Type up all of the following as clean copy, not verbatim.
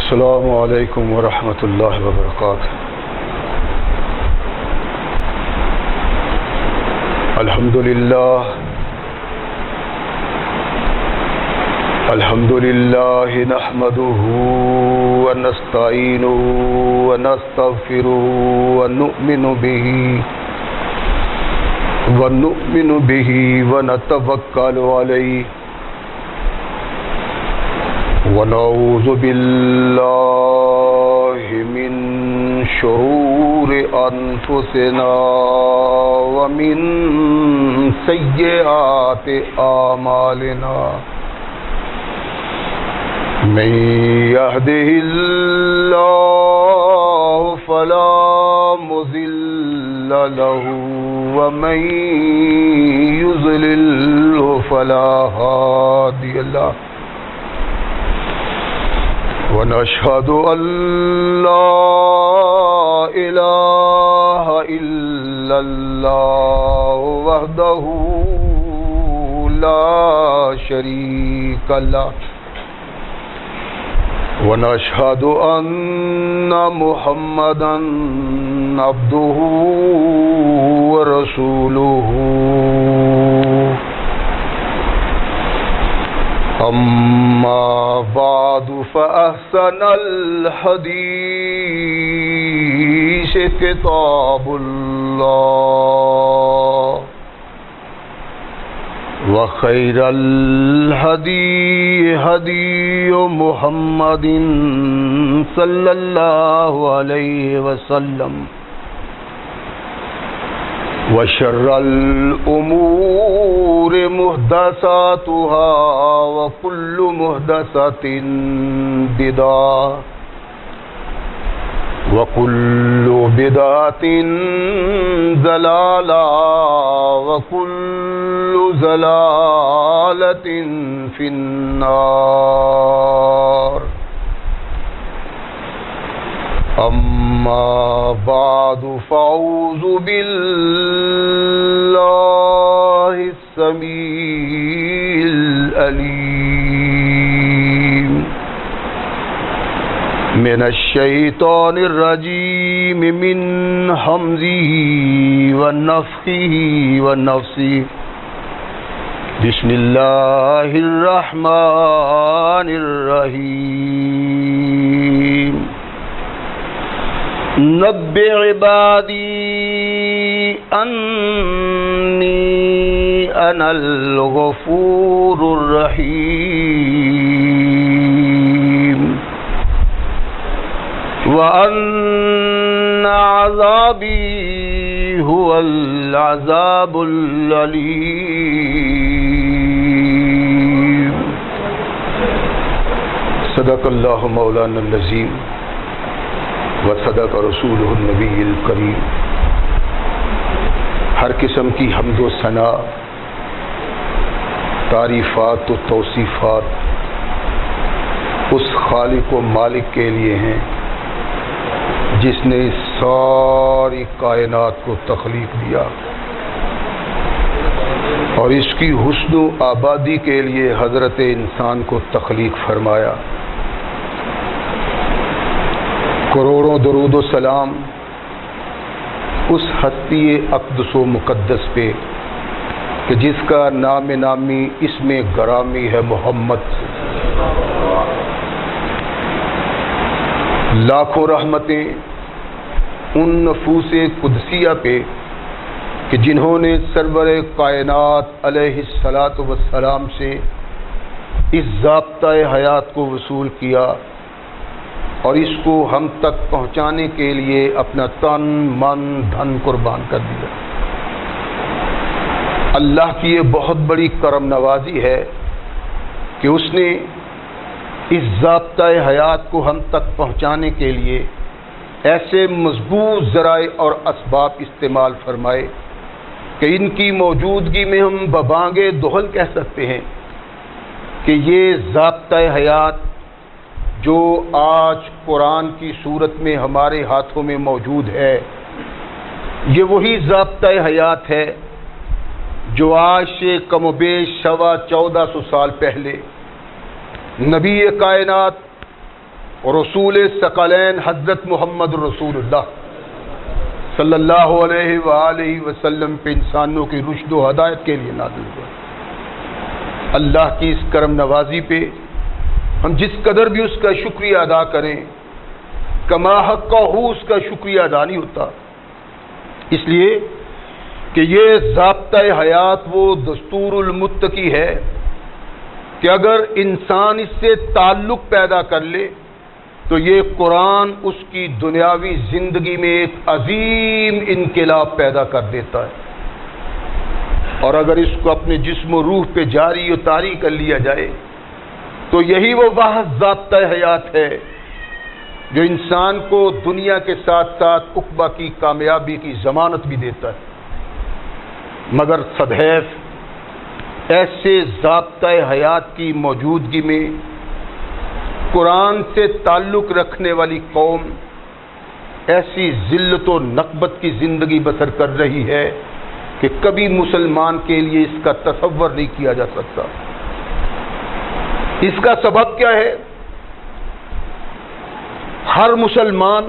السلام علیکم ورحمۃ اللہ وبرکاتہ۔ الحمد للہ نحمده ونستعینه ونستغفره ونؤمن به ونتوکل علیہ ونعوذ باللہ من شرور انفسنا ومن سیئات اعمالنا من يهده الله فلا مضل له ومن يضلل فلا هادي له ونشهد أن لا إله إلا الله وحده لا شريك له ونشهد أن محمدًا عبده ورسوله أما بعد فأحسن الحديث كتاب الله وخير الهدي هدي محمد صلى الله عليه وسلم وشر الأمور محدثاتها وكل محدثة بدعة وكل بدعة ضلالة وكل ضلالة في النار أما بعد فأعوذ بالله السميع العليم من الشيطان الرجيم من همزه ونفخه ونفسه بسم الله الرحمن الرحيم نبئ عبادي أني أنا الغفور الرحيم وأن عذابي هو العذاب الأليم صدق الله مولانا العظيم وصدق رسولہ النبی الکریم۔ ہر قسم کی حمد و ثنا، تعریفات و توصیفات اس خالق و مالک کے لیے ہیں جس نے اس ساری کائنات کو تخلیق دیا اور اس کی حسن و آبادی کے لیے حضرت انسان کو تخلیق فرمایا۔ کروڑوں درود و سلام اس ہستی اقدس و مقدس پہ کہ جس کا نام نامی اسم گرامی ہے محمد۔ لاکھوں رحمتیں ان نفوس قدسیہ پہ کہ جنہوں نے سرور کائنات علیہ الصلاۃ والسلام سے اس ضابطۂ حیات کو وصول کیا اور اس کو ہم تک پہنچانے کے لیے اپنا تن من دھن قربان کر دیا۔ اللہ کی یہ بہت بڑی کرم نوازی ہے کہ اس نے اس ضابطۂ حیات کو ہم تک پہنچانے کے لیے ایسے مضبوط ذرائع اور اسباب استعمال فرمائے کہ ان کی موجودگی میں ہم ببانگے دہل کہہ سکتے ہیں کہ یہ ضابطۂ حیات جو آج قرآن کی صورت میں ہمارے ہاتھوں میں موجود ہے، یہ وہی ضابطۂ حیات ہے جو آج سے کم و بیش 1450 سال پہلے نبی کائنات اور رسول ثقلین حضرت محمد رسول اللہ صلی اللہ علیہ وآلہ وسلم پہ انسانوں کی رشد و ہدایت کے لیے نازل ہوا۔ اللہ کی اس کرم نوازی پہ ہم جس قدر بھی اس کا شکریہ ادا کریں، کما حق اس کا شکریہ ادا نہیں ہوتا، اس لیے کہ یہ ضابطۂ حیات وہ دستور المتقی ہے کہ اگر انسان اس سے تعلق پیدا کر لے تو یہ قرآن اس کی دنیاوی زندگی میں ایک عظیم انقلاب پیدا کر دیتا ہے، اور اگر اس کو اپنے جسم و روح پہ جاری و طاری کر لیا جائے تو یہی وہ واحد ضابطۂ حیات ہے جو انسان کو دنیا کے ساتھ ساتھ عقبہ کی کامیابی کی ضمانت بھی دیتا ہے۔ مگر سدحیف ایسے ضابطۂ حیات کی موجودگی میں قرآن سے تعلق رکھنے والی قوم ایسی ذلت و نقبت کی زندگی بسر کر رہی ہے کہ کبھی مسلمان کے لیے اس کا تصور نہیں کیا جا سکتا۔ اس کا سبب کیا ہے؟ ہر مسلمان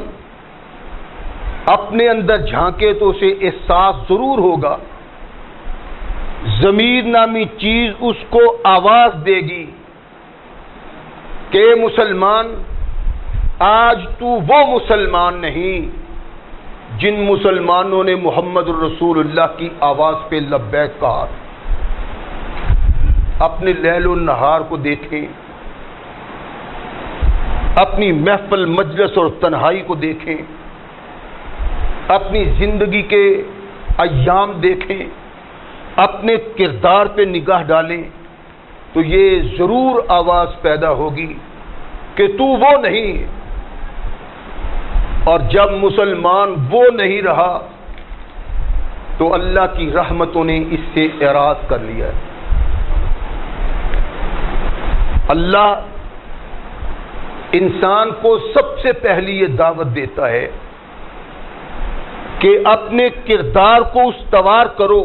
اپنے اندر جھانکے تو اسے احساس ضرور ہوگا، ضمیر نامی چیز اس کو آواز دے گی کہ مسلمان آج تو وہ مسلمان نہیں جن مسلمانوں نے محمد الرسول اللہ کی آواز پہ لبیک کہا۔ اپنے لیل و نہار کو دیکھیں، اپنی محفل مجلس اور تنہائی کو دیکھیں، اپنی زندگی کے ایام دیکھیں، اپنے کردار پہ نگاہ ڈالیں تو یہ ضرور آواز پیدا ہوگی کہ تو وہ نہیں۔ اور جب مسلمان وہ نہیں رہا تو اللہ کی رحمتوں نے اس سے اعراض کر لیا ہے۔ اللہ انسان کو سب سے پہلی یہ دعوت دیتا ہے کہ اپنے کردار کو استوار کرو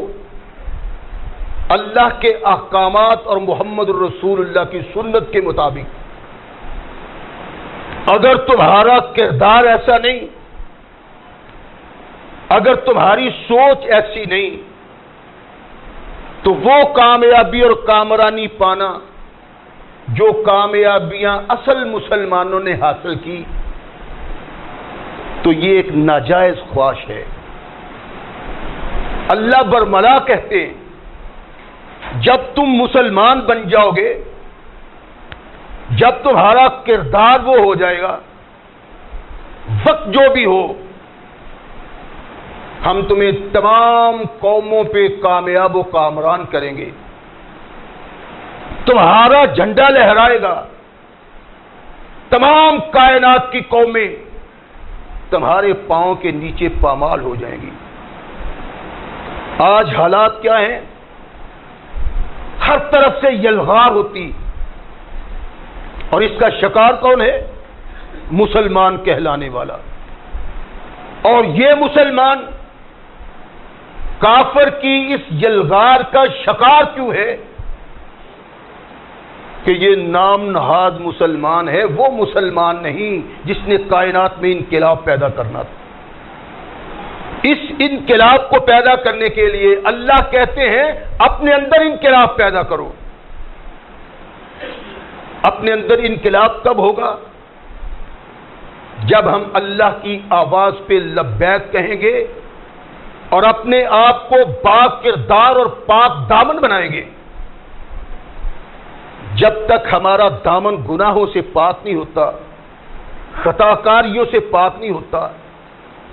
اللہ کے احکامات اور محمد الرسول اللہ کی سنت کے مطابق۔ اگر تمہارا کردار ایسا نہیں، اگر تمہاری سوچ ایسی نہیں تو وہ کامیابی اور کامرانی پانا جو کامیابیاں اصل مسلمانوں نے حاصل کی تو یہ ایک ناجائز خواہش ہے۔ اللہ برملا کہتے ہیں جب تم مسلمان بن جاؤ گے، جب تمہارا کردار وہ ہو جائے گا، وقت جو بھی ہو، ہم تمہیں تمام قوموں پہ کامیاب و کامران کریں گے، تمہارا جھنڈا لہرائے گا، تمام کائنات کی قومیں تمہارے پاؤں کے نیچے پامال ہو جائیں گی۔ آج حالات کیا ہیں؟ ہر طرف سے یلغار ہوتی، اور اس کا شکار کون ہے؟ مسلمان کہلانے والا۔ اور یہ مسلمان کافر کی اس یلغار کا شکار کیوں ہے؟ کہ یہ نام نہاد مسلمان ہے، وہ مسلمان نہیں جس نے کائنات میں انقلاب پیدا کرنا تھا۔ اس انقلاب کو پیدا کرنے کے لیے اللہ کہتے ہیں اپنے اندر انقلاب پیدا کرو۔ اپنے اندر انقلاب کب ہوگا؟ جب ہم اللہ کی آواز پہ لبیک کہیں گے اور اپنے آپ کو پاک کردار اور پاک دامن بنائیں گے۔ جب تک ہمارا دامن گناہوں سے پاک نہیں ہوتا، خطا کاریوں سے پاک نہیں ہوتا،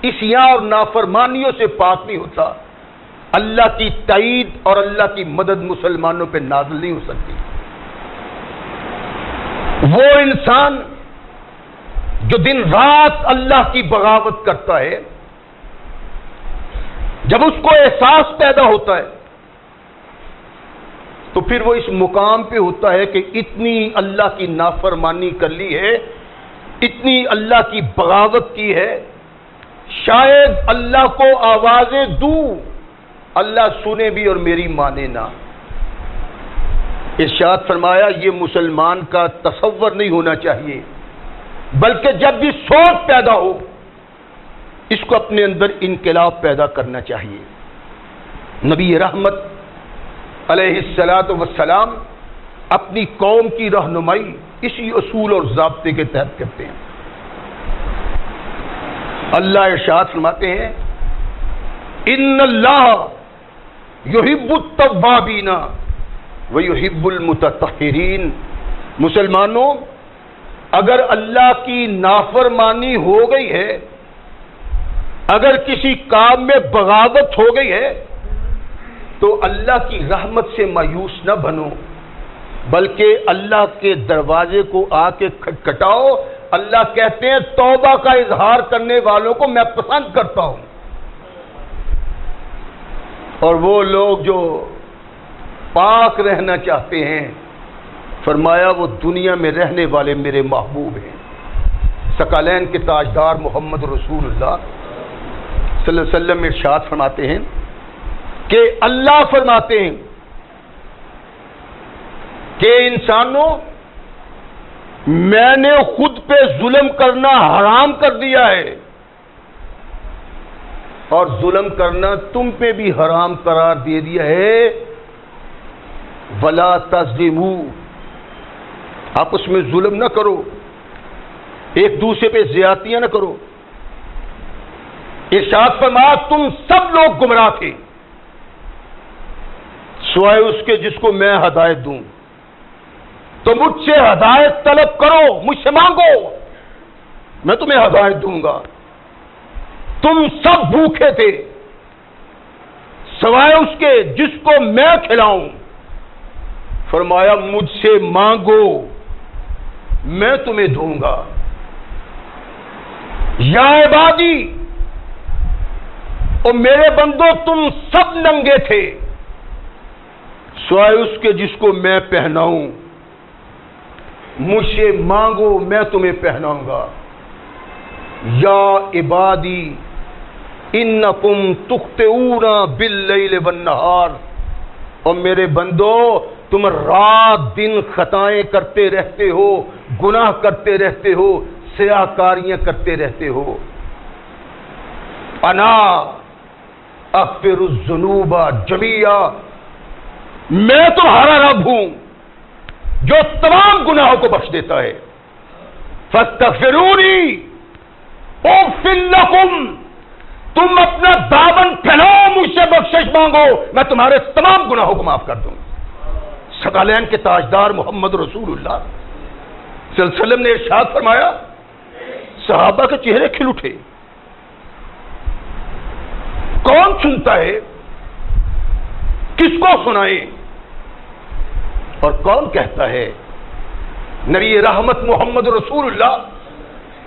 عصیاں اور نافرمانیوں سے پاک نہیں ہوتا، اللہ کی تائید اور اللہ کی مدد مسلمانوں پہ نازل نہیں ہو سکتی۔ وہ انسان جو دن رات اللہ کی بغاوت کرتا ہے، جب اس کو احساس پیدا ہوتا ہے تو پھر وہ اس مقام پہ ہوتا ہے کہ اتنی اللہ کی نافرمانی کر لی ہے، اتنی اللہ کی بغاوت کی ہے، شاید اللہ کو آوازیں دوں، اللہ سنے بھی اور میری مانے نہ۔ ارشاد فرمایا یہ مسلمان کا تصور نہیں ہونا چاہیے بلکہ جب بھی سوچ پیدا ہو اس کو اپنے اندر انقلاب پیدا کرنا چاہیے۔ نبی رحمت علیہ الصلاۃ والسلام اپنی قوم کی رہنمائی اسی اصول اور ضابطے کے تحت کرتے ہیں۔ اللہ ارشاد فرماتے ہیں ان اللہ یحب التوابین ویحب المتطہرین۔ مسلمانوں، اگر اللہ کی نافرمانی ہو گئی ہے، اگر کسی کام میں بغاوت ہو گئی ہے تو اللہ کی رحمت سے مایوس نہ بنو، بلکہ اللہ کے دروازے کو آ کے کھٹکھٹاؤ۔ اللہ کہتے ہیں توبہ کا اظہار کرنے والوں کو میں پسند کرتا ہوں، اور وہ لوگ جو پاک رہنا چاہتے ہیں فرمایا وہ دنیا میں رہنے والے میرے محبوب ہیں۔ ثقلین کے تاجدار محمد رسول اللہ صلی اللہ علیہ وسلم ارشاد فرماتے ہیں کہ اللہ فرماتے ہیں کہ انسانوں، میں نے خود پہ ظلم کرنا حرام کر دیا ہے اور ظلم کرنا تم پہ بھی حرام قرار دے دیا ہے۔ وَلَا تَظْلِمُوا، آپس میں ظلم نہ کرو، ایک دوسرے پہ زیادتیاں نہ کرو۔ ارشاد فرمایا تم سب لوگ گمراہ تھے سوائے اس کے جس کو میں ہدایت دوں، تو مجھ سے ہدایت طلب کرو، مجھ سے مانگو، میں تمہیں ہدایت دوں گا۔ تم سب بھوکے تھے سوائے اس کے جس کو میں کھلاؤں، فرمایا مجھ سے مانگو میں تمہیں دوں گا۔ یا عبادی، اور میرے بندو تم سب ننگے تھے سوائے اس کے جس کو میں پہناؤں، مجھ سے مانگو میں تمہیں پہناؤں گا۔ یا عبادی انکم تخطئون باللیل والنہار، اور میرے بندو تم رات دن خطائیں کرتے رہتے ہو، گناہ کرتے رہتے ہو، سیاہکاریاں کرتے رہتے ہو۔ انا اغفر الذنوب جميعا، میں تمہارا رب ہوں جو تمام گناہوں کو بخش دیتا ہے۔ فاستغفرونی اغفر لکم، تم اپنا دامن پھیلاؤ، مجھ سے بخشش مانگو، میں تمہارے تمام گناہوں کو معاف کر دوں۔ ثقلین کے تاجدار محمد رسول اللہ صلی اللہ علیہ وسلم نے ارشاد فرمایا، صحابہ کے چہرے کھل اٹھے۔ کون سنتا ہے، کس کو سنائے، اور کون کہتا ہے؟ نبی رحمت محمد رسول اللہ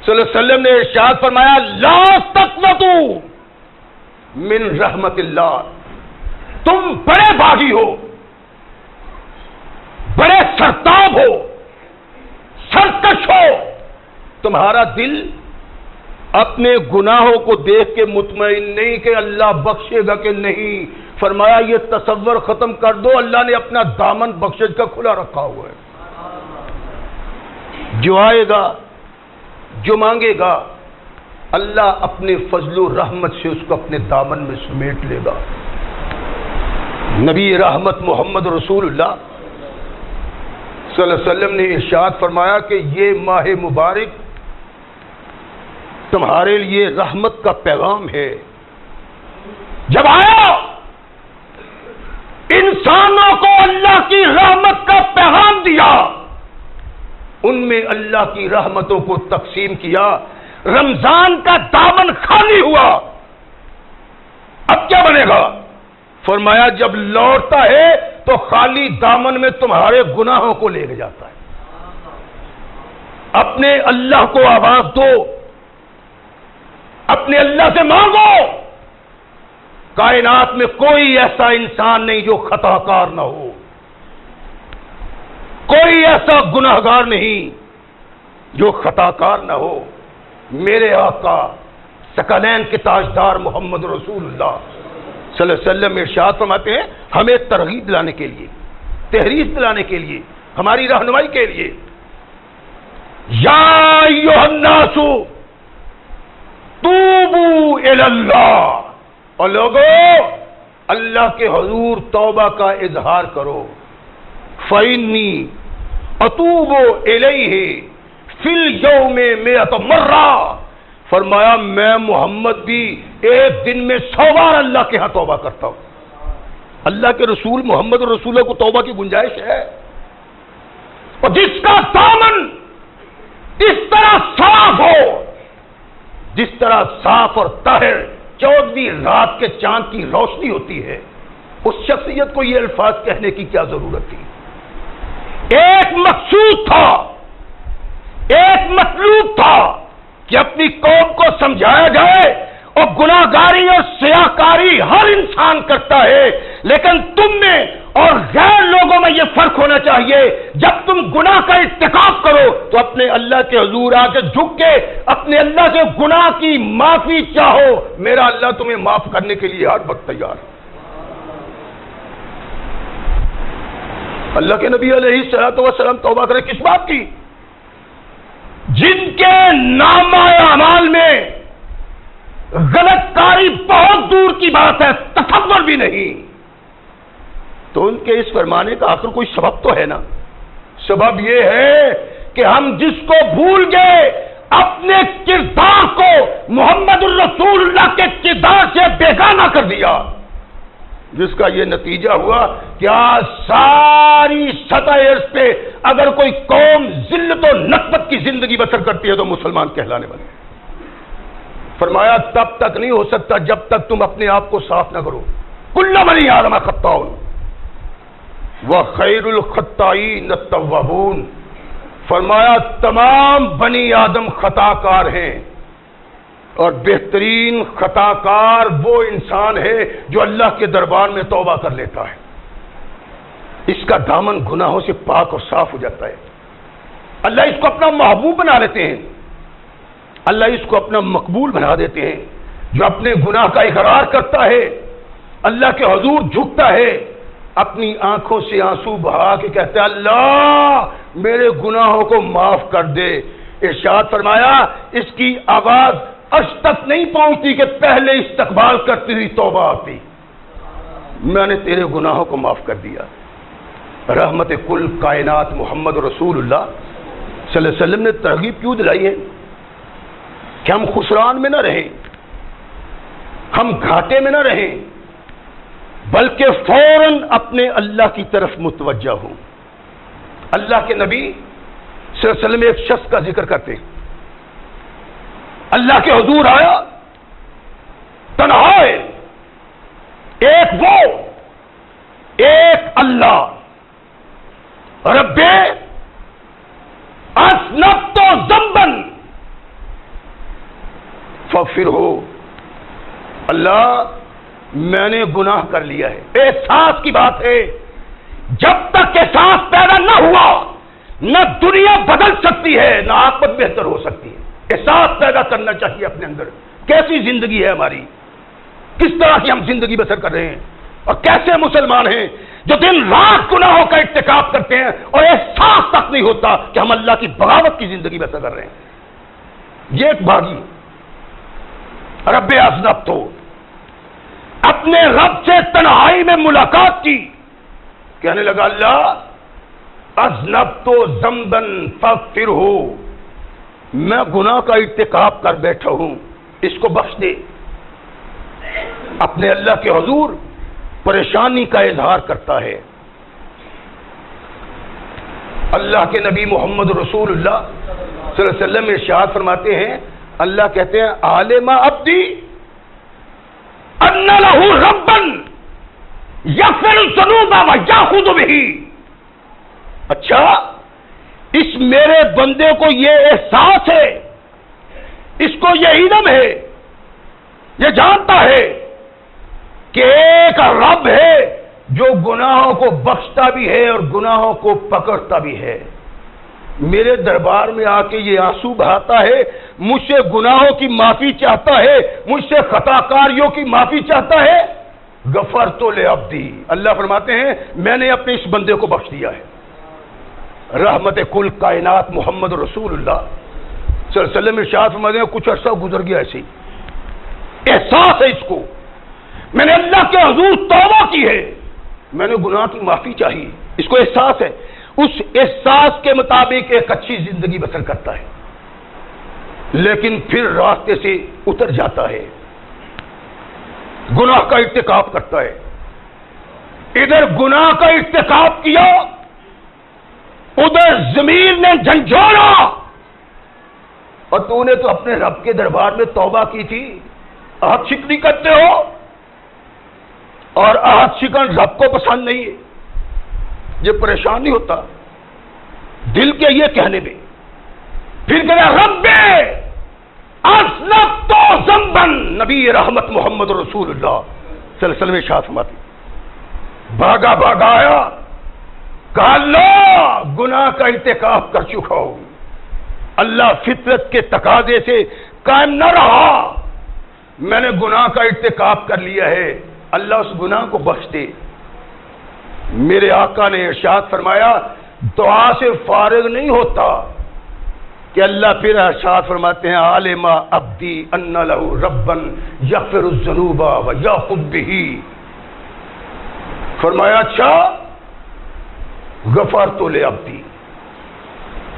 صلی اللہ علیہ وسلم نے ارشاد فرمایا لا تقنطوا من رحمت اللہ، تم بڑے باغی ہو، بڑے سرتاب ہو، سرکش ہو، تمہارا دل اپنے گناہوں کو دیکھ کے مطمئن نہیں کہ اللہ بخشے گا کہ نہیں۔ فرمایا یہ تصور ختم کر دو، اللہ نے اپنا دامن بخشش کا کھلا رکھا ہوا ہے، جو آئے گا جو مانگے گا اللہ اپنے فضل و رحمت سے اس کو اپنے دامن میں سمیٹ لے گا۔ نبی رحمت محمد رسول اللہ صلی اللہ علیہ وسلم نے ارشاد فرمایا کہ یہ ماہ مبارک تمہارے لیے رحمت کا پیغام ہے۔ جب آیا انسانوں کو اللہ کی رحمت کا پیغام دیا، ان میں اللہ کی رحمتوں کو تقسیم کیا، رمضان کا دامن خالی ہوا، اب کیا بنے گا؟ فرمایا جب لوٹتا ہے تو خالی دامن میں تمہارے گناہوں کو لے کے جاتا ہے۔ اپنے اللہ کو آواز دو، اپنے اللہ سے مانگو۔ کائنات میں کوئی ایسا انسان نہیں جو خطا کار نہ ہو، کوئی ایسا گناہگار نہیں جو خطا کار نہ ہو۔ میرے آقا ثقلین کے تاجدار محمد رسول اللہ صلی اللہ علیہ وسلم ارشاد فرماتے ہیں ہمیں ترغیب دلانے کے لیے، تحریک دلانے کے لیے، ہماری رہنمائی کے لیے، یا ایھا الناس توبوا الی اللہ، اور لوگوں اللہ کے حضور توبہ کا اظہار کرو. فإنی اتوب الیہ فی الیوم 100 مرہ، فرمایا میں محمد بھی ایک دن میں 100 بار اللہ کے ہاں توبہ کرتا ہوں. اللہ کے رسول محمد رسول اللہ کو توبہ کی گنجائش ہے. اور جس کا دامن اس طرح صاف ہو، جس طرح صاف اور طاہر 14ویں رات کے چاند کی روشنی ہوتی ہے، اس شخصیت کو یہ الفاظ کہنے کی کیا ضرورت تھی؟ ایک مقصود تھا، ایک مطلوب تھا کہ اپنی قوم کو سمجھایا جائے. اور گناہگاری اور سیاہکاری ہر انسان کرتا ہے، لیکن تم میں اور غیر لوگوں میں یہ فرق ہونا چاہیے. جب تم گناہ کا ارتکاب کرو تو اپنے اللہ کے حضور آ کے جھک کے اپنے اللہ سے گناہ کی معافی چاہو. میرا اللہ تمہیں معاف کرنے کے لیے ہر وقت تیار ہے. اللہ کے نبی علیہ الصلوۃ والسلام توبہ کرے کس بات کی؟ جن کے نامہ اعمال میں غلط کاری بہت دور کی بات ہے، تصور بھی نہیں، تو ان کے اس فرمانے کا آخر کوئی سبب تو ہے نا. سبب یہ ہے کہ ہم جس کو بھول گئے، اپنے کردار کو محمد الرسول اللہ کے کردار سے بیگانہ کر دیا، جس کا یہ نتیجہ ہوا کہ آج ساری سطح ارض پہ اگر کوئی قوم ذلت و نکبت کی زندگی بسر کرتی ہے تو مسلمان کہلانے والے. فرمایا تب تک نہیں ہو سکتا جب تک تم اپنے آپ کو صاف نہ کرو. کل بنی آدم خطاؤ وخیر الخطائین التوابون، فرمایا تمام بنی آدم خطا کار ہیں اور بہترین خطا کار وہ انسان ہے جو اللہ کے دربار میں توبہ کر لیتا ہے. اس کا دامن گناہوں سے پاک اور صاف ہو جاتا ہے. اللہ اس کو اپنا محبوب بنا لیتے ہیں، اللہ اس کو اپنا مقبول بنا دیتے ہیں. جو اپنے گناہ کا اقرار کرتا ہے، اللہ کے حضور جھکتا ہے، اپنی آنکھوں سے آنسو بہا کے کہتا ہے اللہ میرے گناہوں کو معاف کر دے. ارشاد فرمایا اس کی آواز عرش تک نہیں پہنچتی کہ پہلے استقبال کرتی ہوئی توبہ آتی، میں نے تیرے گناہوں کو معاف کر دیا. رحمت کل کائنات محمد رسول اللہ صلی اللہ علیہ وسلم نے ترغیب کیوں دلائی ہے کہ ہم خسران میں نہ رہیں، ہم گھاٹے میں نہ رہیں، بلکہ فوراً اپنے اللہ کی طرف متوجہ ہوں. اللہ کے نبی صلی اللہ علیہ وسلم ایک شخص کا ذکر کرتے ہیں، اللہ کے حضور آیا تنہا ہے، ایک وہ ایک اللہ، رب اذنبت ذنبا فاغفر ہو، اللہ میں نے گناہ کر لیا ہے. احساس کی بات ہے، جب تک احساس پیدا نہ ہوا نہ دنیا بدل سکتی ہے نہ عاقبت بہتر ہو سکتی ہے. احساس پیدا کرنا چاہیے اپنے اندر، کیسی زندگی ہے ہماری، کس طرح کی ہم زندگی بسر کر رہے ہیں، اور کیسے مسلمان ہیں جو دن رات گناہوں کا ارتکاب کرتے ہیں اور احساس تک نہیں ہوتا کہ ہم اللہ کی بغاوت کی زندگی بسر کر رہے ہیں. یہ ایک باغی رب اذنبت، اپنے رب سے تنہائی میں ملاقات کی، کہنے لگا اللہ اذنبت ذنبا فاغفر ہو، میں گناہ کا ارتکاب کر بیٹھا ہوں، اس کو بخش دے. اپنے اللہ کے حضور پریشانی کا اظہار کرتا ہے. اللہ کے نبی محمد رسول اللہ صلی اللہ علیہ وسلم ارشاد فرماتے ہیں، اللہ کہتے ہیں عالم عبدی ان لہ ربا یغفر الذنوب ویأخذ بہ. اچھا اس میرے بندے کو یہ احساس ہے، اس کو یہ علم ہے، یہ جانتا ہے کہ ایک رب ہے جو گناہوں کو بخشتا بھی ہے اور گناہوں کو پکڑتا بھی ہے. میرے دربار میں آ کے یہ آنسو بہاتا ہے، مجھ سے گناہوں کی معافی چاہتا ہے، مجھ سے خطا کاریوں کی معافی چاہتا ہے. غفرت لعبدی، اللہ فرماتے ہیں میں نے اپنے اس بندے کو بخش دیا ہے. رحمت کل کائنات محمد رسول اللہ صلی اللہ علیہ وسلم ارشاد فرماتے ہیں کچھ عرصہ گزر گیا ایسے ہی، احساس ہے اس کو، میں نے اللہ کے حضور توبہ کی ہے، میں نے گناہ کی معافی چاہی، اس کو احساس ہے، اس احساس کے مطابق ایک اچھی زندگی بسر کرتا ہے، لیکن پھر راستے سے اتر جاتا ہے، گناہ کا ارتکاب کرتا ہے، ادھر گناہ کا ارتکاب کیا، ادھر زمین نے جھنجھوڑا، اور تو نے تو اپنے رب کے دربار میں توبہ کی تھی، عہد شکنی کرتے ہو، اور عہد شکن رب کو پسند نہیں ہے، یہ پریشان نہیں ہوتا دل کے یہ کہنے میں، پھر کہنا رب اذنبت ذنبا، نبی رحمت محمد رسول اللہ صلی اللہ علیہ وسلم ارشاد فرماتے بھاگا بھاگا آیا، کہا اللہ گناہ کا ارتکاب کر چکا ہوں، اللہ فطرت کے تقاضے سے قائم نہ رہا، میں نے گناہ کا ارتکاب کر لیا ہے، اللہ اس گناہ کو بخش دے۔ میرے آقا نے ارشاد فرمایا دعا سے فارغ نہیں ہوتا کہ اللہ پھر ارشاد فرماتے ہیں عالم عبدی ان لہ ربا یغفر الذنوب ویأخذ بہ، فرمایا اچھا غفرت لعبدی،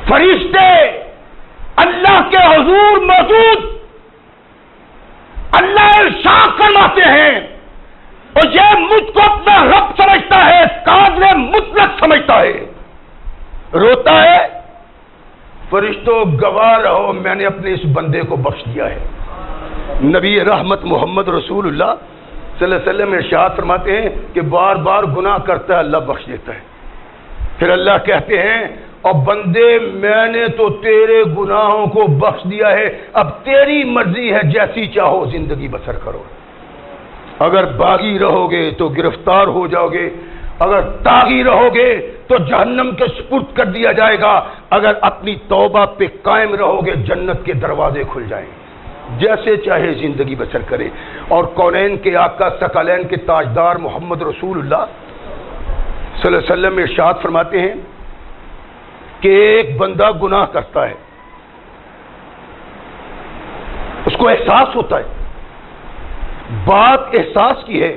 فرشتے اللہ کے حضور موجود، اللہ ارشاد فرماتے ہیں اور یہ مجھ کو اپنا رب سمجھتا ہے، قادر مطلق سمجھتا ہے، روتا ہے فرشتوں گواہ رہو میں نے اپنے اس بندے کو بخش دیا ہے۔ نبی رحمت محمد رسول اللہ صلی اللہ علیہ وسلم ارشاد فرماتے ہیں کہ بار بار گناہ کرتا ہے اللہ بخش دیتا ہے، پھر اللہ کہتے ہیں اور بندے میں نے تو تیرے گناہوں کو بخش دیا ہے، اب تیری مرضی ہے جیسی چاہو زندگی بسر کرو، اگر باغی رہو گے تو گرفتار ہو جاؤ گے، اگر طاغی رہو گے تو جہنم کے سپرد کر دیا جائے گا، اگر اپنی توبہ پہ قائم رہو گے جنت کے دروازے کھل جائیں گے، جیسے چاہے زندگی بسر کرے۔ اور کونین کے آقا ثقلین کے تاجدار محمد رسول اللہ صلی اللہ علیہ وسلم ارشاد فرماتے ہیں کہ ایک بندہ گناہ کرتا ہے، اس کو احساس ہوتا ہے، بات احساس کی ہے،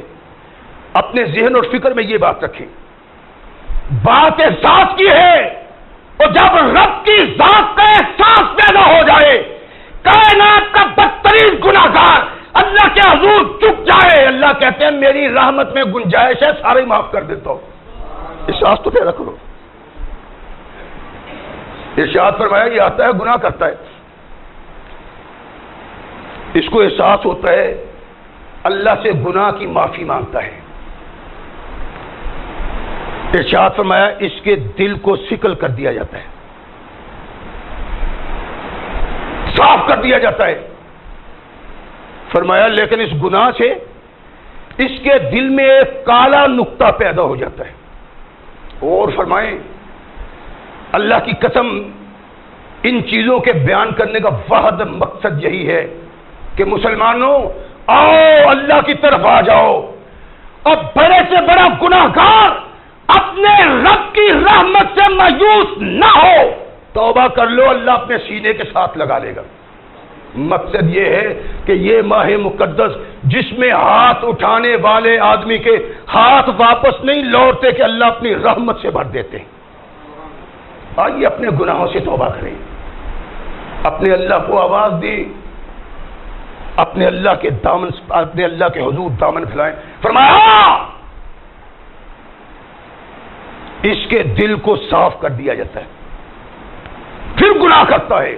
اپنے ذہن اور فکر میں یہ بات رکھیں، بات احساس کی ہے، اور جب رب کی ذات کا احساس پیدا ہو جائے، کائنات کا بدترین گناہگار اللہ کے حضور چک جائے، اللہ کہتے ہیں میری رحمت میں گنجائش ہے سارے ہی معاف کر دیتا ہوں، احساس تو پیدا کرو۔ ارشاد فرمایا یہ آتا ہے گناہ کرتا ہے، اس کو احساس ہوتا ہے، اللہ سے گناہ کی معافی مانگتا ہے، ارشاد فرمایا اس کے دل کو سکل کر دیا جاتا ہے، صاف کر دیا جاتا ہے، فرمایا لیکن اس گناہ سے اس کے دل میں ایک کالا نقطہ پیدا ہو جاتا ہے، اور فرمائیں اللہ کی قسم ان چیزوں کے بیان کرنے کا واحد مقصد یہی ہے کہ مسلمانوں آؤ اللہ کی طرف آ جاؤ، اور بڑے سے بڑا گناہگار اپنے رب کی رحمت سے مایوس نہ ہو، توبہ کر لو اللہ اپنے سینے کے ساتھ لگا لے گا۔ مقصد یہ ہے کہ یہ ماہ مقدس جس میں ہاتھ اٹھانے والے آدمی کے ہاتھ واپس نہیں لوٹتے کہ اللہ اپنی رحمت سے بھر دیتے ہیں۔ آئیے اپنے گناہوں سے توبہ کریں، اپنے اللہ کو آواز دی، اپنے اللہ کے دامن، اپنے اللہ کے حضور دامن پھیلائیں۔ فرمایا اس کے دل کو صاف کر دیا جاتا ہے، پھر گناہ کرتا ہے،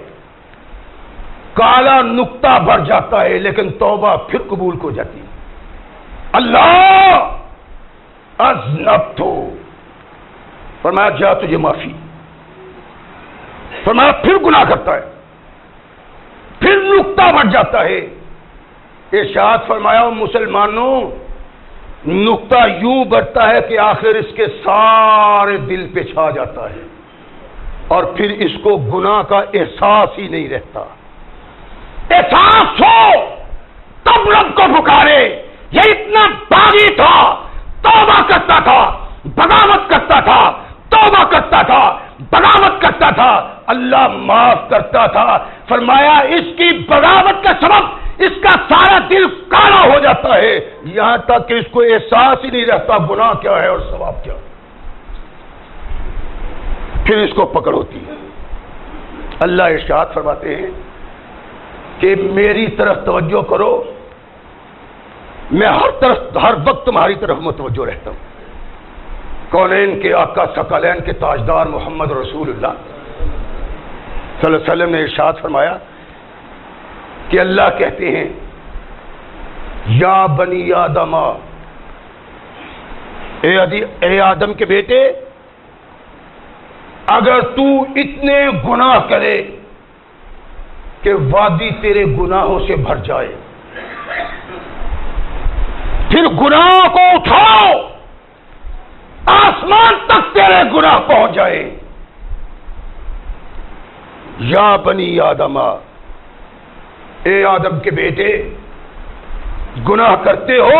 کالا نقطہ بھر جاتا ہے، لیکن توبہ پھر قبول ہو جاتی ہے۔ اللہ اذنبت، فرمایا جا تجھے معافی، فرمایا پھر گناہ کرتا ہے، پھر نقطہ بڑھ جاتا ہے، ارشاد فرمایا مسلمانوں نقطہ یوں بڑھتا ہے کہ آخر اس کے سارے دل پہ چھا جاتا ہے، اور پھر اس کو گناہ کا احساس ہی نہیں رہتا۔ احساس ہو تب رب کو پکارے، یہ اتنا باغی تھا، توبہ کرتا تھا، بغاوت کرتا تھا، توبہ کرتا تھا، بغاوت کرتا تھا، اللہ معاف کرتا تھا۔ فرمایا اس کی بغاوت کا سبب اس کا سارا دل کالا ہو جاتا ہے، یہاں تک کہ اس کو احساس ہی نہیں رہتا گناہ کیا ہے اور ثواب کیا، پھر اس کو پکڑ ہوتی ہے۔ اللہ ارشاد فرماتے ہیں کہ میری طرف توجہ کرو، میں ہر وقت تمہاری طرف متوجہ رہتا ہوں۔ کونین کے آقا ثقلین کے تاجدار محمد رسول اللہ صلی اللہ علیہ وسلم نے ارشاد فرمایا کہ اللہ کہتے ہیں یا بنی آدم، اے آدم کے بیٹے، اگر تو اتنے گناہ کرے کہ وادی تیرے گناہوں سے بھر جائے، پھر گناہوں کو اٹھاؤ آسمان تک تیرے گناہ پہنچ جائے، یا بنی آدم، اے آدم کے بیٹے، گناہ کرتے ہو،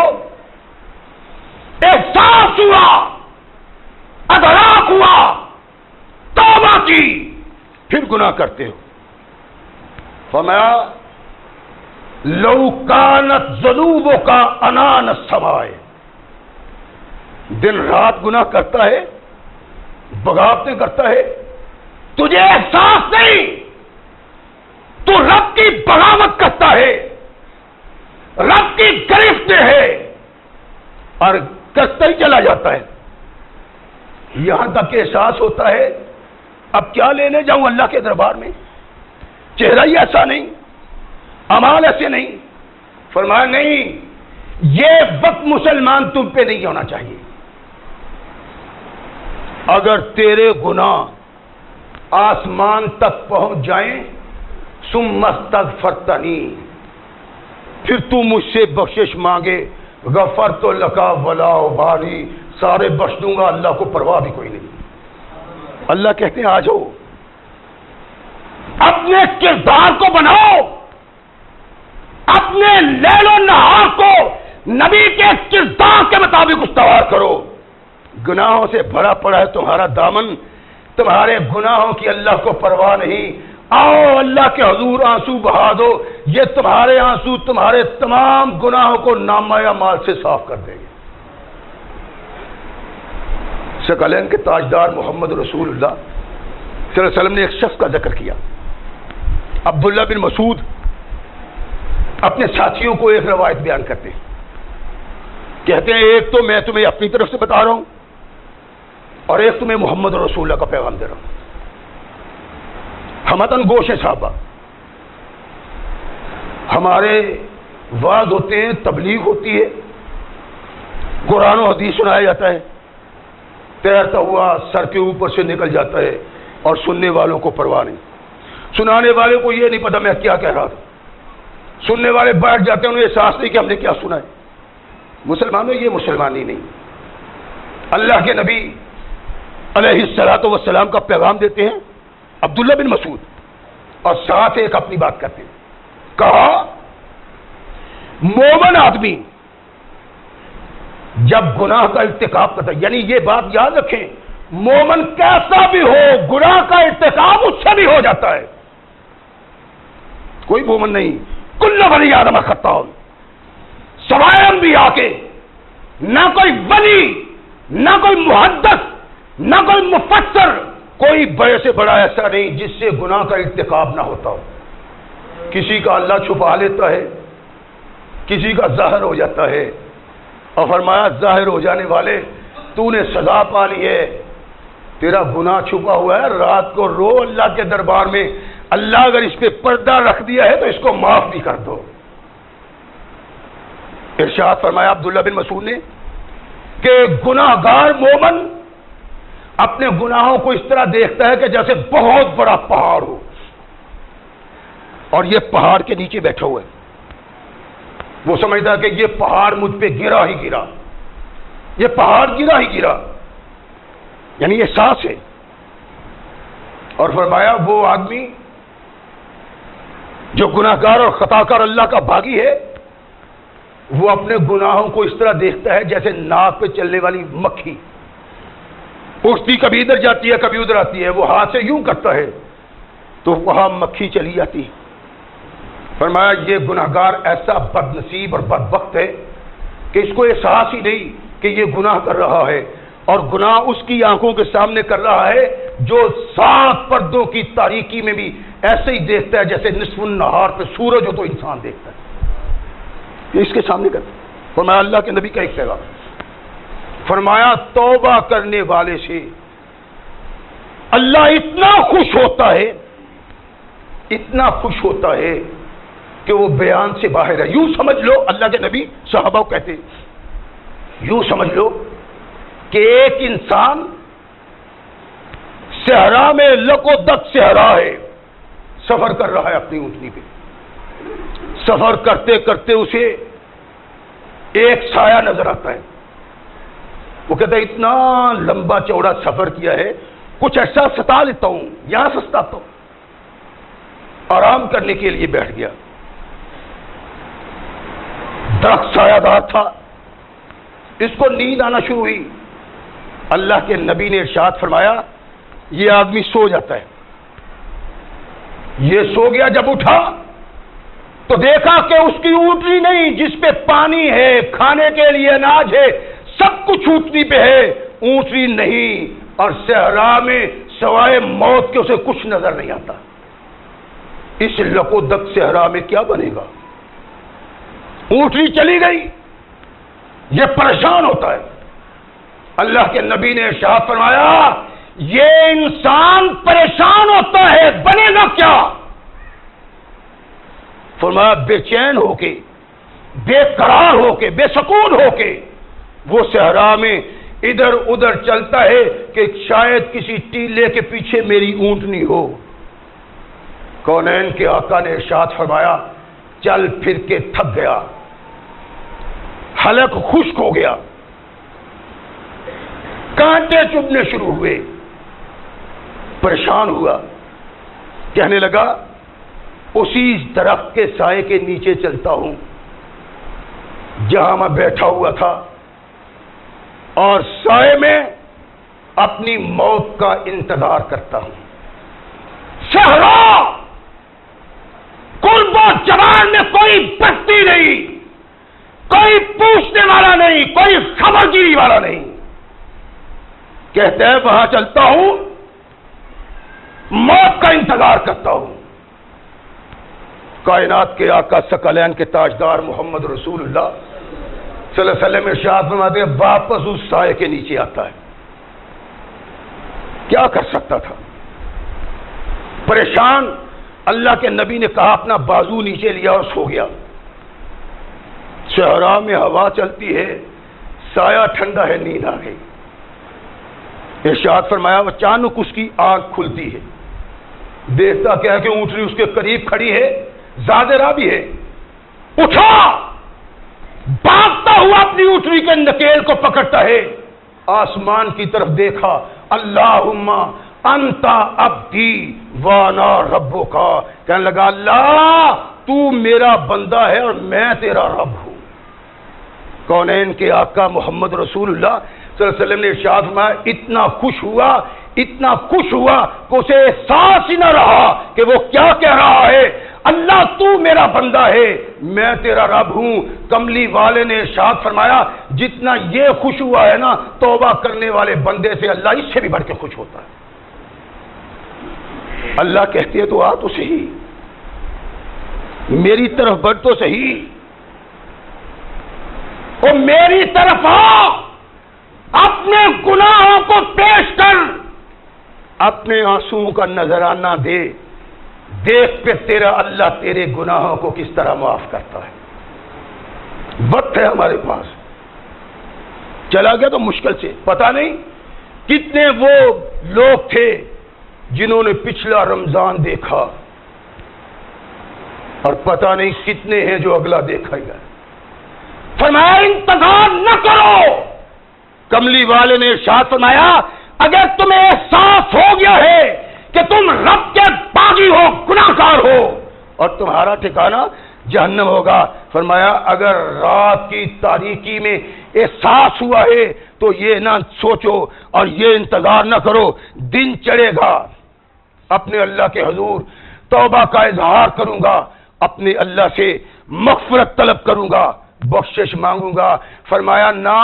احساس ہوا، ادراک ہوا، توبہ کی، پھر گناہ کرتے ہو۔ فرمایا لو کانت ذنوبک عنان السماء، دن رات گناہ کرتا ہے، بغاوتیں کرتا ہے، تجھے احساس نہیں، تو رب کی بغاوت کرتا ہے، رب کی گرفت ہے، اور کرتا ہی چلا جاتا ہے، یہاں تک کہ احساس ہوتا ہے اب کیا لینے جاؤں اللہ کے دربار میں، چہرہ ہی ایسا نہیں، اعمال ایسے نہیں۔ فرمایا نہیں، یہ وقت مسلمان تم پہ نہیں ہونا چاہیے۔ اگر تیرے گناہ آسمان تک پہنچ جائیں، ثم استغفرتنی، پھر تو مجھ سے بخشش مانگے، غفرت لک ولا ابالی، سارے بخش دوں گا، اللہ کو پرواہ بھی کوئی نہیں۔ اللہ کہتے ہیں آ جاؤ، اپنے کردار کو بناؤ، اپنے لیل و نہار کو نبی کے کردار کے مطابق استوار کرو۔ گناہوں سے بھرا پڑا ہے تمہارا دامن، تمہارے گناہوں کی اللہ کو پرواہ نہیں، آؤ اللہ کے حضور آنسو بہا دو، یہ تمہارے آنسو تمہارے تمام گناہوں کو نامہ یا مال سے صاف کر دیں گے۔ ثقلین کے تاجدار محمد رسول اللہ صلی اللہ علیہ وسلم نے ایک شخص کا ذکر کیا، عبداللہ بن مسعود اپنے ساتھیوں کو ایک روایت بیان کرتے ہیں، کہتے ہیں ایک تو میں تمہیں اپنی طرف سے بتا رہا ہوں اور ایک تمہیں محمد رسول اللہ کا پیغام دے رہا ہوں۔ ہمتن گوش ہیں صحابہ، ہمارے وعظ ہوتے ہیں، تبلیغ ہوتی ہے، قرآن و حدیث سنایا جاتا ہے، تیرتا ہوا سر کے اوپر سے نکل جاتا ہے اور سننے والوں کو پرواہ نہیں، سنانے والے کو یہ نہیں پتا میں کیا کہہ رہا تھا، سننے والے بیٹھ جاتے ہیں، انہیں احساس نہیں کہ ہم نے کیا سنا ہے۔ مسلمانوں یہ مسلمانی نہیں، اللہ کے نبی علیہ الصلوۃ والسلام کا پیغام دیتے ہیں عبداللہ بن مسعود، اور ساتھ ایک اپنی بات کرتے ہیں، کہا مومن آدمی جب گناہ کا ارتکاب کرتا ہے، یعنی یہ بات یاد رکھیں، مومن کیسا بھی ہو گناہ کا ارتکاب اس سے بھی ہو جاتا ہے، کوئی مومن نہیں، کل بنی آدم خطاء، سوائے انبیاء کے نہ کوئی ولی، نہ کوئی محدث، نہ کوئی مفسر، کوئی بڑے سے بڑا ایسا نہیں جس سے گناہ کا ارتکاب نہ ہوتا ہو۔ کسی کا اللہ چھپا لیتا ہے، کسی کا ظاہر ہو جاتا ہے، اور فرمایا ظاہر ہو جانے والے تو نے سزا پا لی ہے، تیرا گناہ چھپا ہوا ہے، رات کو رو اللہ کے دربار میں، اللہ اگر اس پہ پردہ رکھ دیا ہے تو اس کو معاف بھی کر دو۔ ارشاد فرمایا عبداللہ بن مسعود نے کہ گناہگار مومن اپنے گناہوں کو اس طرح دیکھتا ہے کہ جیسے بہت بڑا پہاڑ ہو اور یہ پہاڑ کے نیچے بیٹھا ہوا ہے، وہ سمجھتا ہے کہ یہ پہاڑ مجھ پہ گرا ہی گرا، یہ پہاڑ گرا ہی گرا، یعنی احساس ہے۔ اور فرمایا وہ آدمی جو گناہگار اور خطاکار اللہ کا باغی ہے، وہ اپنے گناہوں کو اس طرح دیکھتا ہے جیسے ناک پہ چلنے والی مکھی، اٹھتی کبھی ادھر جاتی ہے کبھی ادھر آتی ہے، وہ ہاتھ سے یوں کرتا ہے تو وہاں مکھی چلی جاتی. فرمایا یہ گناہگار ایسا بد نصیب اور بدبخت ہے کہ اس کو احساس ہی نہیں کہ یہ گناہ کر رہا ہے، اور گناہ اس کی آنکھوں کے سامنے کر رہا ہے جو 7 پردوں کی تاریکی میں بھی ایسے ہی دیکھتا ہے جیسے نصف النہار پہ سورج ہو تو انسان دیکھتا ہے. اس کے سامنے کرتا. فرمایا اللہ کے نبی کا ایک پیغام، فرمایا توبہ کرنے والے سے اللہ اتنا خوش ہوتا ہے، اتنا خوش ہوتا ہے کہ وہ بیان سے باہر ہے. یوں سمجھ لو، اللہ کے نبی صحابہ کو کہتے یوں سمجھ لو کہ ایک انسان صحرا میں لک و دک صحرا ہے، سفر کر رہا ہے اپنی اونٹنی پہ. سفر کرتے کرتے اسے ایک سایہ نظر آتا ہے. وہ کہتا ہے اتنا لمبا چوڑا سفر کیا ہے، کچھ ایسا ستا لیتا ہوں، یہاں سے ستا ہوں. آرام کرنے کے لیے بیٹھ گیا. درخت سایہ دار تھا، اس کو نیند آنا شروع ہوئی. اللہ کے نبی نے ارشاد فرمایا یہ آدمی سو جاتا ہے. یہ سو گیا. جب اٹھا تو دیکھا کہ اس کی اونٹنی نہیں جس پہ پانی ہے، کھانے کے لیے اناج ہے، سب کچھ اونٹنی پہ ہے، اونٹنی نہیں. اور صحرا میں سوائے موت کے اسے کچھ نظر نہیں آتا. اس لکو دک صحرا میں کیا بنے گا؟ اونٹنی چلی گئی. یہ پریشان ہوتا ہے. اللہ کے نبی نے ارشاد فرمایا یہ انسان پریشان ہوتا ہے، بنے گا کیا؟ فرمایا بے چین ہو کے، بے قرار ہو کے، بے سکون ہو کے وہ صحرا میں ادھر ادھر چلتا ہے کہ شاید کسی ٹیلے کے پیچھے میری اونٹنی ہو. کونین کے آقا نے ارشاد فرمایا چل پھر کے تھک گیا، حلق خشک ہو گیا، کانٹے چبھنے شروع ہوئے، پریشان ہوا. کہنے لگا اسی درخت کے سائے کے نیچے چلتا ہوں جہاں میں بیٹھا ہوا تھا، اور سائے میں اپنی موت کا انتظار کرتا ہوں. صحرا قرب و جوار میں کوئی بستی نہیں، کوئی پوچھنے والا نہیں، کوئی خبرگیری والا نہیں. کہتے ہیں وہاں چلتا ہوں، موت کا انتظار کرتا ہوں. کائنات کے آقا ثقلین کے تاجدار محمد رسول اللہ صلی اللہ علیہ وسلم ارشاد فرماتے ہیں واپس اس سائے کے نیچے آتا ہے. کیا کر سکتا تھا؟ پریشان. اللہ کے نبی نے کہا اپنا بازو نیچے لیا اور سو گیا. صحرا میں ہوا چلتی ہے، سایہ ٹھنڈا ہے، نیند آ گئی. ارشاد فرمایا اچانک اس کی آنکھ کھلتی ہے. دیکھتا کیا ہے کہ اونٹنی اس کے قریب کھڑی ہے، زیادہ راہ بھی ہے. اٹھا، بھاگتا ہوا اپنی اونٹنی کے نکیل کو پکڑتا ہے. آسمان کی طرف دیکھا، اللہم انت عبدی وانا ربک. کہنے لگا اللہ تو میرا بندہ ہے اور میں تیرا رب ہوں. کونین کے آقا محمد رسول اللہ صلی اللہ علیہ وسلم نے ارشاد فرمایا اتنا خوش ہوا، اتنا خوش ہوا کہ اسے احساس ہی نہ رہا کہ وہ کیا کہہ رہا ہے. اللہ تو میرا بندہ ہے، میں تیرا رب ہوں. کملی والے نے ارشاد فرمایا جتنا یہ خوش ہوا ہے نا توبہ کرنے والے بندے سے اللہ اس سے بھی بڑھ کے خوش ہوتا ہے. اللہ کہتی ہے تو آ تو صحیح، میری طرف بڑھ تو صحیح، اور میری طرف آ، اپنے گناہوں کو پیش کر، اپنے آنسوؤں کا نذرانہ دے. دیکھ پہ تیرا اللہ تیرے گناہوں کو کس طرح معاف کرتا ہے. وقت ہے ہمارے پاس. چلا گیا تو مشکل سے. پتہ نہیں کتنے وہ لوگ تھے جنہوں نے پچھلا رمضان دیکھا، اور پتہ نہیں کتنے ہیں جو اگلا دیکھا گیا. فرمایا انتظار نہ کرو. کملی والے نے ارشاد فرمایا اگر تمہیں احساس ہو گیا ہے کہ تم رب کے باغی ہو، گناہگار ہو، اور تمہارا ٹھکانہ جہنم ہوگا۔ فرمایا اگر رات کی تاریکی میں احساس ہوا ہے تو یہ نہ سوچو اور یہ انتظار نہ کرو دن چڑھے گا، اپنے اللہ کے حضور توبہ کا اظہار کروں گا، اپنے اللہ سے مغفرت طلب کروں گا، بخشش مانگوں گا۔ فرمایا نہ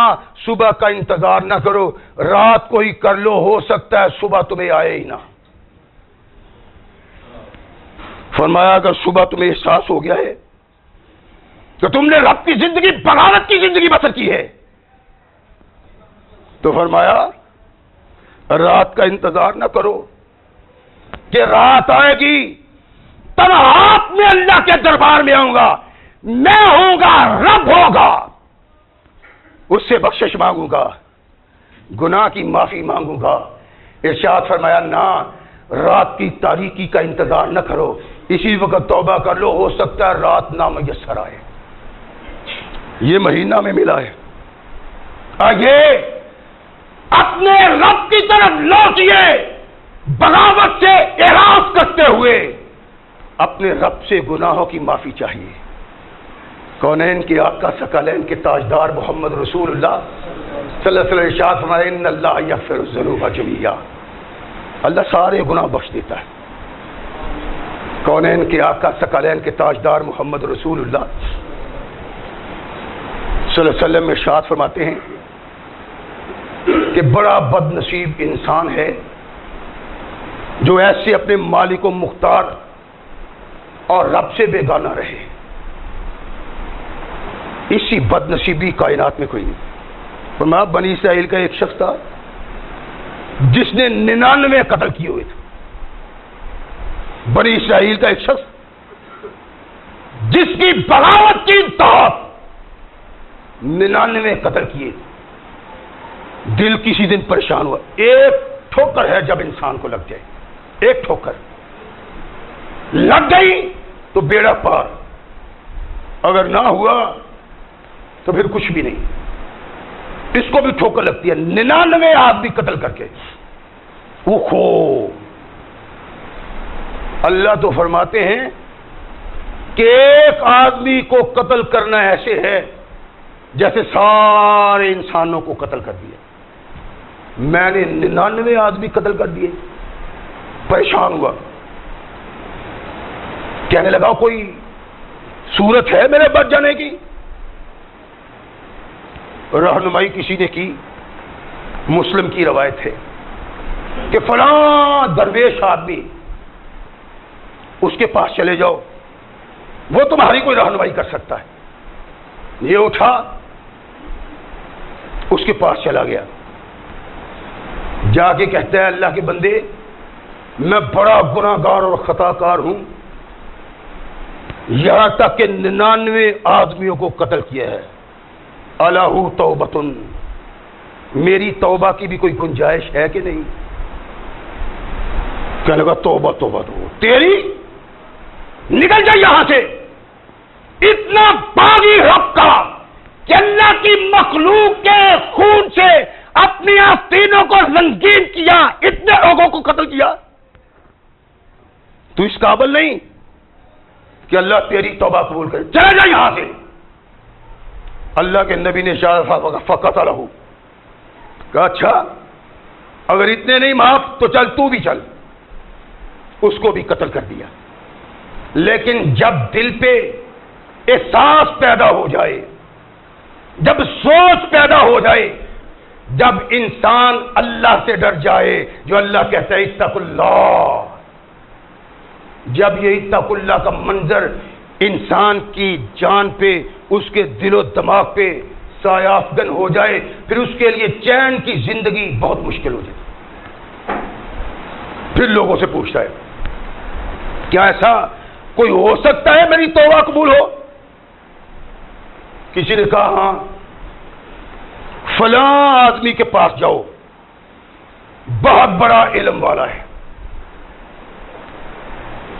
صبح کا انتظار نہ کرو، رات کو ہی کر لو، ہو سکتا ہے صبح تمہیں آئے ہی نہ۔ فرمایا اگر صبح تمہیں احساس ہو گیا ہے کہ تم نے رب کی زندگی بغاوت کی زندگی بسر کی ہے تو فرمایا رات کا انتظار نہ کرو کہ رات آئے گی تنہات میں اللہ کے دربار میں آؤں گا، میں ہوں گا، رب ہوگا، اس سے بخشش مانگوں گا، گناہ کی معافی مانگوں گا۔ ارشاد فرمایا نہ رات کی تاریکی کا انتظار نہ کرو، اسی وقت توبہ کر لو، ہو سکتا ہے رات نامیسر آئے۔ یہ مہینہ میں ملا ہے، آئیے اپنے رب کی طرف لوٹیے، بغاوت سے اعراض کرتے ہوئے اپنے رب سے گناہوں کی معافی چاہیے۔ کونین کے آقا ثقلین کے تاجدار محمد رسول اللہ صلی اللہ علیہ وسلم ارشاد فرمائے ان اللہ یغفر الذنوب جميعا، اللہ سارے گناہ بخش دیتا ہے۔ کونین کے آقا ثقلین کے تاجدار محمد رسول اللہ صلی اللہ علیہ وسلم ارشاد فرماتے ہیں کہ بڑا بد نصیب انسان ہے جو ایسے اپنے مالک و مختار اور رب سے بیگانہ رہے، اسی بد نصیبی کائنات میں کوئی نہیں۔ فرمایا بنی اسرائیل کا ایک شخص تھا جس نے 99 قتل کیے ہوئے تھے، بنی اسرائیل کا ایک شخص جس کی بغاوت کی انتہا 99 قتل کیے، دل کسی دن پریشان ہوا، ایک ٹھوکر ہے جب انسان کو لگ جائے، ایک ٹھوکر لگ گئی تو بیڑا پار، اگر نہ ہوا تو پھر کچھ بھی نہیں۔ اس کو بھی ٹھوکر لگتی ہے، 99 آدمی قتل کر کے وہ کھو۔ اللہ تو فرماتے ہیں کہ ایک آدمی کو قتل کرنا ایسے ہے جیسے سارے انسانوں کو قتل کر دیا۔ میں نے 99 آدمی قتل کر دیے، پریشان ہوا، کہنے لگا کوئی صورت ہے میرے بچ جانے کی؟ رہنمائی کسی نے کی، مسلم کی روایت ہے کہ فلاں درویش آدمی اس کے پاس چلے جاؤ، وہ تمہاری کوئی رہنمائی کر سکتا ہے۔ یہ اٹھا اس کے پاس چلا گیا، جا کے کہتا ہے اللہ کے بندے میں بڑا گناہ گار اور خطا کار ہوں، یہاں تک کہ 99 آدمیوں کو قتل کیا ہے، الہ توبۃ، میری توبہ کی بھی کوئی گنجائش ہے کہ نہیں؟ کہنے لگا توبہ توبہ تو تیری، نکل جائے یہاں سے، اتنا باغی رب کا کہ اللہ کی مخلوق کے خون سے اپنی آستینوں کو رنگین کیا، اتنے لوگوں کو قتل کیا، تو اس قابل نہیں کہ اللہ تیری توبہ قبول کرے، چلے جا یہاں سے۔ اللہ کے نبی نے فقتلہ، کہا اچھا اگر اتنے نہیں معاف تو چل تو بھی چل، اس کو بھی قتل کر دیا۔ لیکن جب دل پہ احساس پیدا ہو جائے، جب سوچ پیدا ہو جائے، جب انسان اللہ سے ڈر جائے، جو اللہ کہتا ہے اتق اللہ، جب یہ اتق اللہ کا منظر انسان کی جان پہ، اس کے دل و دماغ پہ سایہ افغن ہو جائے، پھر اس کے لیے چین کی زندگی بہت مشکل ہو جائے۔ پھر لوگوں سے پوچھتا ہے کیا ایسا کوئی ہو سکتا ہے میری توبہ قبول ہو؟ کسی نے کہا ہاں، فلاں آدمی کے پاس جاؤ، بہت بڑا علم والا ہے،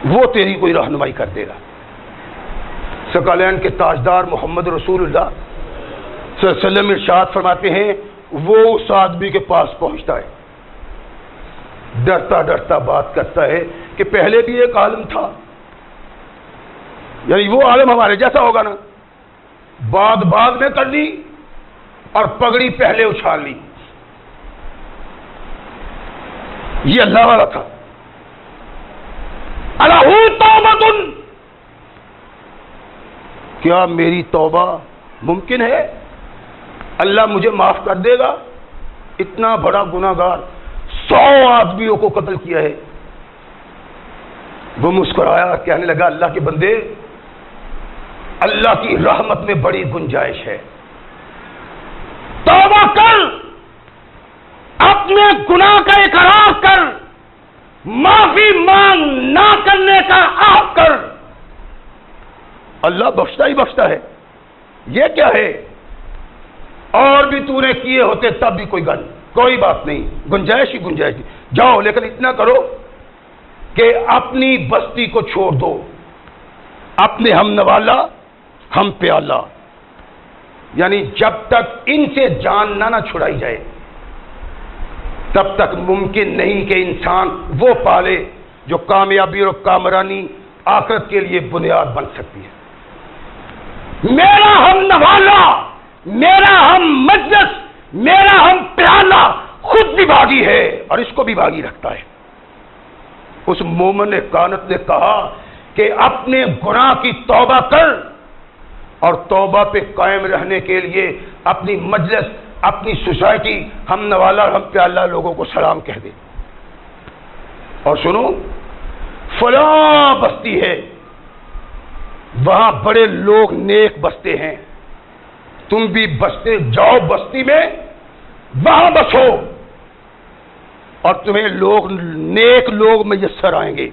وہ تیری کوئی رہنمائی کر دے گا۔ ثقلین کے تاجدار محمد رسول اللہ صلی اللہ علیہ وسلم ارشاد فرماتے ہیں وہ اس آدمی کے پاس پہنچتا ہے، ڈرتا ڈرتا بات کرتا ہے کہ پہلے بھی ایک عالم تھا، یعنی وہ عالم ہمارے جیسا ہوگا نا، بعد میں کر لی اور پگڑی پہلے اچھال لی. یہ اللہ والا تھا. الہو توبۃ، کیا میری توبہ ممکن ہے؟ اللہ مجھے معاف کر دے گا؟ اتنا بڑا گناہگار 100 آدمیوں کو قتل کیا ہے. وہ مسکرایا، کہنے لگا اللہ کے بندے، اللہ کی رحمت میں بڑی گنجائش ہے، توبہ کر، اپنے گناہ کا اقرار کر، معافی مانگ، نہ کرنے کا عہد کر، اللہ بخشتا ہی بخشتا ہے. یہ کیا ہے؟ اور بھی تو نے کیے ہوتے تب بھی کوئی بات نہیں، گنجائش ہی گنجائش. جاؤ، لیکن اتنا کرو کہ اپنی بستی کو چھوڑ دو، اپنے ہم نوالا ہم پیالہ. یعنی جب تک ان سے جان نہ چھڑائی جائے تب تک ممکن نہیں کہ انسان وہ پالے جو کامیابی اور کامرانی آخرت کے لیے بنیاد بن سکتی ہے. میرا ہم نوالا، میرا ہم مجلس، میرا ہم پیالہ خود بھی باغی ہے اور اس کو بھی باغی رکھتا ہے. اس مومن کانت نے کہا کہ اپنے گناہ کی توبہ کر اور توبہ پہ قائم رہنے کے لیے اپنی مجلس، اپنی سوسائٹی، ہم نوالا ہم پیالہ لوگوں کو سلام کہہ دے. اور سنو، فلاں بستی ہے، وہاں بڑے لوگ نیک بستے ہیں، تم بھی بستے جاؤ بستی میں، وہاں بسو اور تمہیں نیک لوگ میسر آئیں گے،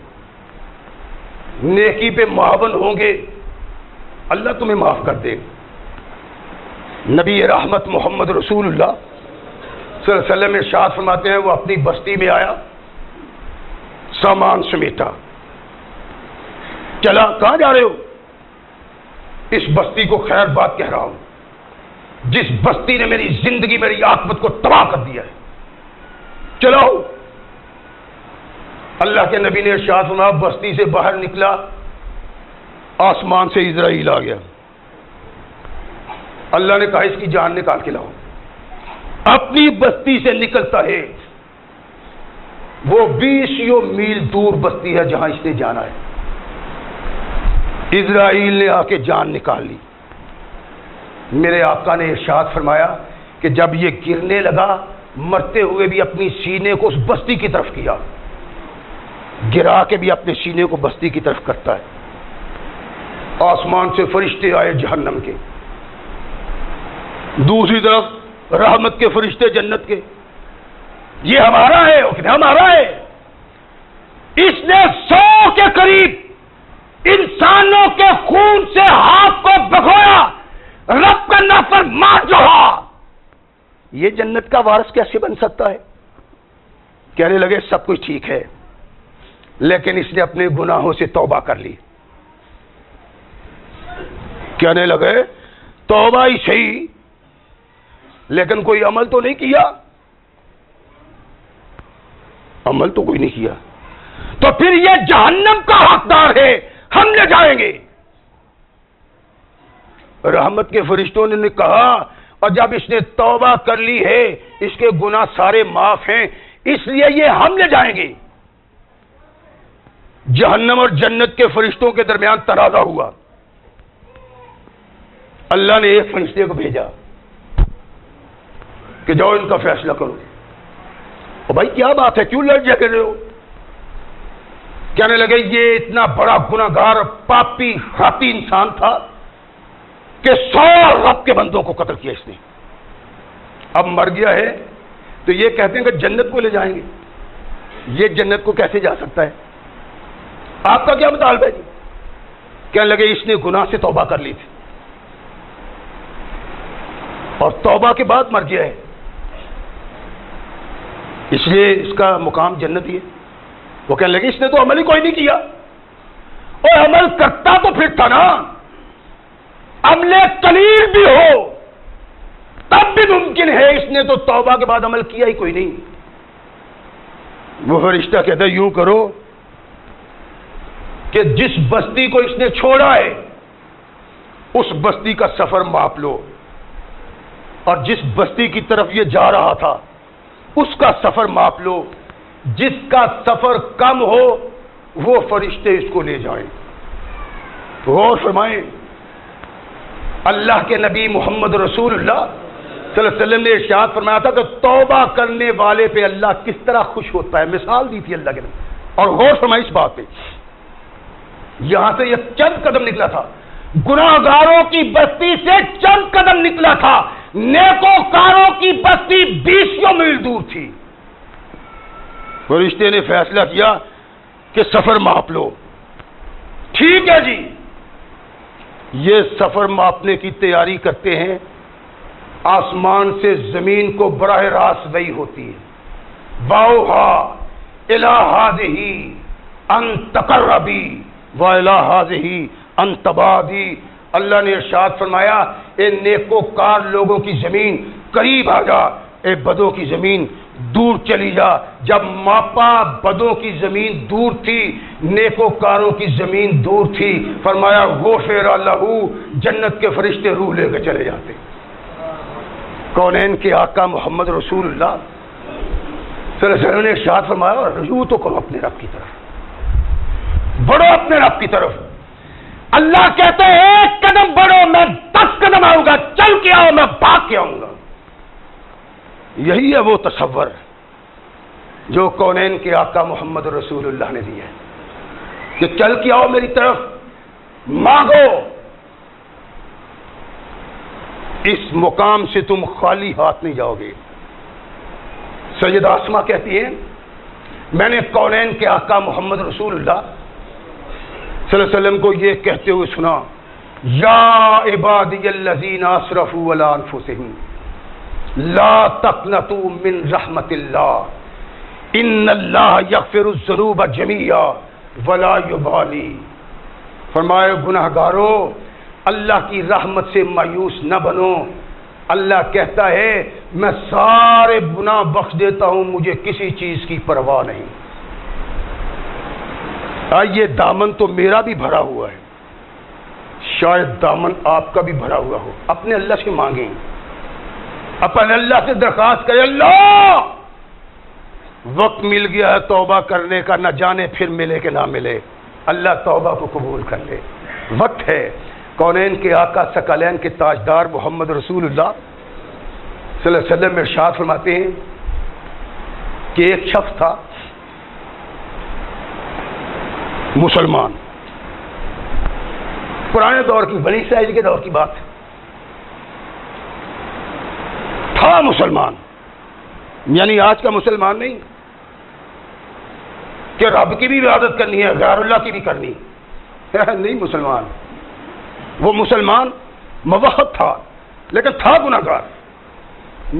نیکی پہ معاون ہوں گے، اللہ تمہیں معاف کر دے. نبی رحمت محمد رسول اللہ صلی اللہ علیہ وسلم ارشاد فرماتے ہیں، وہ اپنی بستی میں آیا، سامان سمیٹا، چلا. کہاں جا رہے ہو؟ اس بستی کو خیر بات کہہ رہا ہوں، جس بستی نے میری زندگی، میری عاقبت کو تباہ کر دیا ہے، چلاؤ. اللہ کے نبی نے ارشاد فرمایا، بستی سے باہر نکلا، آسمان سے اسرائیل آ گیا. اللہ نے کہا اس کی جان نکال کے لاؤ. اپنی بستی سے نکلتا ہے، وہ 20 میل دور بستی ہے جہاں اس نے جانا ہے. اسرائیل نے آ کے جان نکال لی. میرے آقا نے ارشاد فرمایا کہ جب یہ گرنے لگا، مرتے ہوئے بھی اپنی سینے کو اس بستی کی طرف کیا، گرا کے بھی اپنے سینے کو بستی کی طرف کرتا ہے. آسمان سے فرشتے آئے جہنم کے، دوسری طرف رحمت کے فرشتے جنت کے. یہ ہمارا ہے، ہمارا ہے. اس نے 100 کے قریب انسانوں کے خون سے ہاتھ کو بھگویا، رب کا نافرمان جو ہوا، یہ جنت کا وارث کیسے بن سکتا ہے؟ کہنے لگے سب کچھ ٹھیک ہے، لیکن اس نے اپنے گناہوں سے توبہ کر لی. کہنے لگے توبہ ہی صحیح، لیکن کوئی عمل تو نہیں کیا. عمل تو کوئی نہیں کیا، تو پھر یہ جہنم کا حقدار ہے، ہم لے جائیں گے. رحمت کے فرشتوں نے کہا، اور جب اس نے توبہ کر لی ہے، اس کے گناہ سارے معاف ہیں، اس لیے یہ ہم لے جائیں گے. جہنم اور جنت کے فرشتوں کے درمیان تنازع ہوا. اللہ نے ایک فرشتے کو بھیجا کہ جاؤ ان کا فیصلہ کرو. اور بھائی کیا بات ہے، کیوں لڑ جا کر رہے ہو؟ کہنے لگے یہ اتنا بڑا گناہگار اور پاپی خاطی انسان تھا کہ 100 رب کے بندوں کو قتل کیا اس نے. اب مر گیا ہے تو یہ کہتے ہیں کہ جنت کو لے جائیں گے. یہ جنت کو کیسے جا سکتا ہے؟ آپ کا کیا مطالبہ ہے جی؟ کہنے لگے اس نے گناہ سے توبہ کر لی تھی اور توبہ کے بعد مر گیا ہے، اس لیے اس کا مقام جنت ہی ہے. وہ کہنے لگے اس نے تو عمل ہی کوئی نہیں کیا. اور عمل کرتا تو پھر تھا نا، عمل قلیل بھی ہو تب بھی ممکن ہے، اس نے تو توبہ کے بعد عمل کیا ہی کوئی نہیں. وہ فرشتہ کہتا ہے یوں کرو کہ جس بستی کو اس نے چھوڑا ہے اس بستی کا سفر ماپ لو، اور جس بستی کی طرف یہ جا رہا تھا اس کا سفر ماپ لو، جس کا سفر کم ہو وہ فرشتے اس کو لے جائیں۔ غور فرمائیں، اللہ کے نبی محمد رسول اللہ صلی اللہ علیہ وسلم نے ارشاد فرمایا تھا کہ توبہ کرنے والے پہ اللہ کس طرح خوش ہوتا ہے، مثال دی تھی اللہ کے نبی۔ اور غور فرمائیں اس بات پہ، یہاں سے یہ چند قدم نکلا تھا، گناہگاروں کی بستی سے چند قدم نکلا تھا، نیکوکاروں کی بستی 20 میل دور تھی۔ فرشتے نے فیصلہ کیا کہ سفر ماپ لو۔ ٹھیک ہے جی، یہ سفر ماپنے کی تیاری کرتے ہیں، آسمان سے زمین کو براہ راست وحی ہوتی ہے، واوہا الی ہذہ ان تقربی والی ہذہ ان تبعدی۔ اللہ نے ارشاد فرمایا اے نیکوکار لوگوں کی زمین قریب آ جا، اے بدوں کی زمین دور چلی جا۔ جب ماپا بدوں کی زمین دور تھی، نیکوکاروں کی زمین دور تھی، فرمایا غفر لہ، جنت کے فرشتے روح لے کے چلے جاتے۔ کونین کے آقا محمد رسول اللہ صلی اللہ علیہ وسلم نے ارشاد فرمایا رجوع تو کرو اپنے رب کی طرف، بڑھو اپنے رب کی طرف۔ اللہ کہتے ہیں ایک قدم بڑھو میں 10 قدم آؤں گا، چل کے آؤ میں بھاگ کے آؤں گا۔ یہی ہے وہ تصور جو کونین کے آقا محمد رسول اللہ نے دیا ہے کہ چل کے آؤ میری طرف، مانگو۔ اس مقام سے تم خالی ہاتھ نہیں جاؤ گے۔ سیدہ آسمہ کہتی ہیں میں نے کونین کے آقا محمد رسول اللہ صلی اللہ علیہ وسلم کو یہ کہتے ہوئے سنا، یا عبادی الذین اسرفوا علی انفسہم لا تقنطوا من رحمت اللہ ان اللہ یغفر الذنوب جمیعا ولا یبالی۔ فرمائے گناہگارو اللہ کی رحمت سے مایوس نہ بنو، اللہ کہتا ہے میں سارے گناہ بخش دیتا ہوں، مجھے کسی چیز کی پرواہ نہیں۔ یہ دامن تو میرا بھی بھرا ہوا ہے، شاید دامن آپ کا بھی بھرا ہوا ہو۔ اپنے اللہ سے مانگیں، اپنے اللہ سے درخواست کریں، اللہ وقت مل گیا ہے توبہ کرنے کا، نہ جانے پھر ملے کہ نہ ملے، اللہ توبہ کو قبول کر لے، وقت ہے۔ کونین کے آقا ثقلین کے تاجدار محمد رسول اللہ صلی اللہ علیہ وسلم ارشاد فرماتے ہیں کہ ایک شخص تھا مسلمان، پرانے دور کی، بنی اسرائیل کے دور کی بات تھا، مسلمان یعنی آج کا مسلمان نہیں کہ رب کی بھی عبادت کرنی ہے غیر اللہ کی بھی کرنی نہیں، مسلمان وہ مسلمان موحد تھا لیکن تھا گناہ گار۔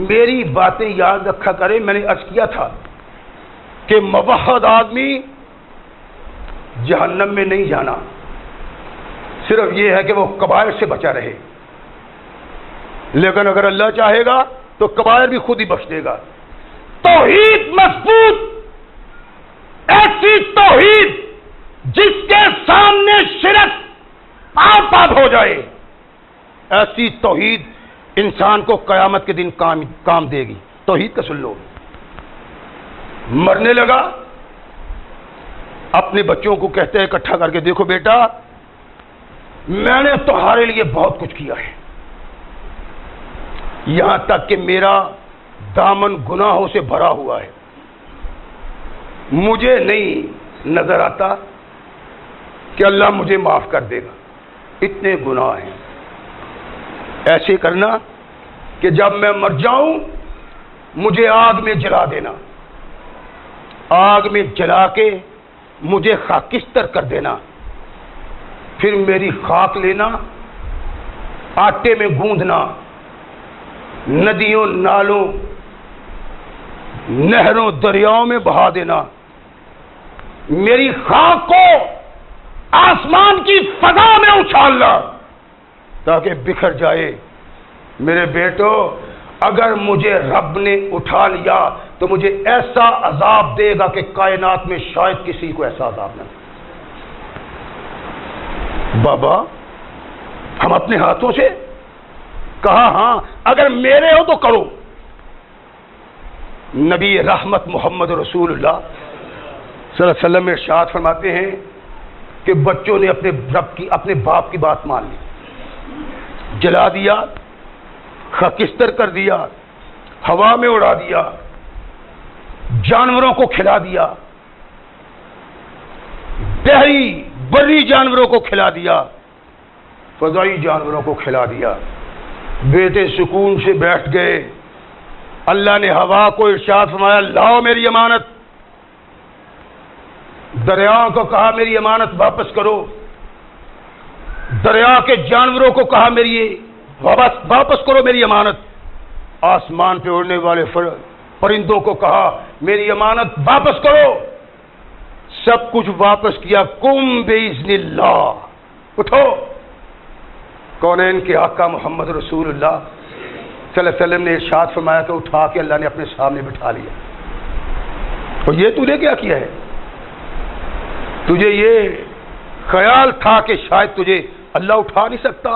میری باتیں یاد رکھا کرے، میں نے عرض کیا تھا کہ موحد آدمی جہنم میں نہیں جانا، صرف یہ ہے کہ وہ کبائر سے بچا رہے، لیکن اگر اللہ چاہے گا تو کبائر بھی خود ہی بخش دے گا۔ توحید مضبوط، ایسی توحید جس کے سامنے شرک آپ ہو جائے، ایسی توحید انسان کو قیامت کے دن کام دے گی۔ توحید کا سن لو۔ مرنے لگا، اپنے بچوں کو کہتے ہیں اکٹھا کر کے، دیکھو بیٹا میں نے تمہارے لیے بہت کچھ کیا ہے، یہاں تک کہ میرا دامن گناہوں سے بھرا ہوا ہے، مجھے نہیں نظر آتا کہ اللہ مجھے معاف کر دے گا، اتنے گناہ ہیں۔ ایسے کرنا کہ جب میں مر جاؤں مجھے آگ میں جلا دینا، آگ میں جلا کے مجھے خاکستر کر دینا، پھر میری خاک لینا، آٹے میں گوندھنا، ندیوں نالوں نہروں دریاؤں میں بہا دینا، میری خاک کو آسمان کی فضا میں اچھالنا تاکہ بکھر جائے۔ میرے بیٹو اگر مجھے رب نے اٹھا لیا تو مجھے ایسا عذاب دے گا کہ کائنات میں شاید کسی کو ایسا عذاب نہ دے۔ بابا ہم اپنے ہاتھوں سے؟ کہا ہاں اگر میرے ہو تو کرو۔ نبی رحمت محمد رسول اللہ صلی اللہ علیہ وسلم ارشاد فرماتے ہیں کہ بچوں نے اپنے باپ کی بات مان لی، جلا دیا، خاکستر کر دیا، ہوا میں اڑا دیا، جانوروں کو کھلا دیا، بحری بری جانوروں کو کھلا دیا، فضائی جانوروں کو کھلا دیا۔ بیٹے سکون سے بیٹھ گئے۔ اللہ نے ہوا کو ارشاد فرمایا لاؤ میری امانت، دریا کو کہا میری امانت واپس کرو، دریا کے جانوروں کو کہا میری واپس کرو میری امانت، آسمان پہ اڑنے والے پرندوں کو کہا میری امانت واپس کرو، سب کچھ واپس کیا۔ قم باذن اللہ، اٹھو۔ کونین کے آقا محمد رسول اللہ صلی اللہ علیہ وسلم نے ارشاد فرمایا کہ اٹھا کے اللہ نے اپنے سامنے بٹھا لیا۔ اور یہ تو نے کیا کیا ہے؟ تجھے یہ خیال تھا کہ شاید تجھے اللہ اٹھا نہیں سکتا؟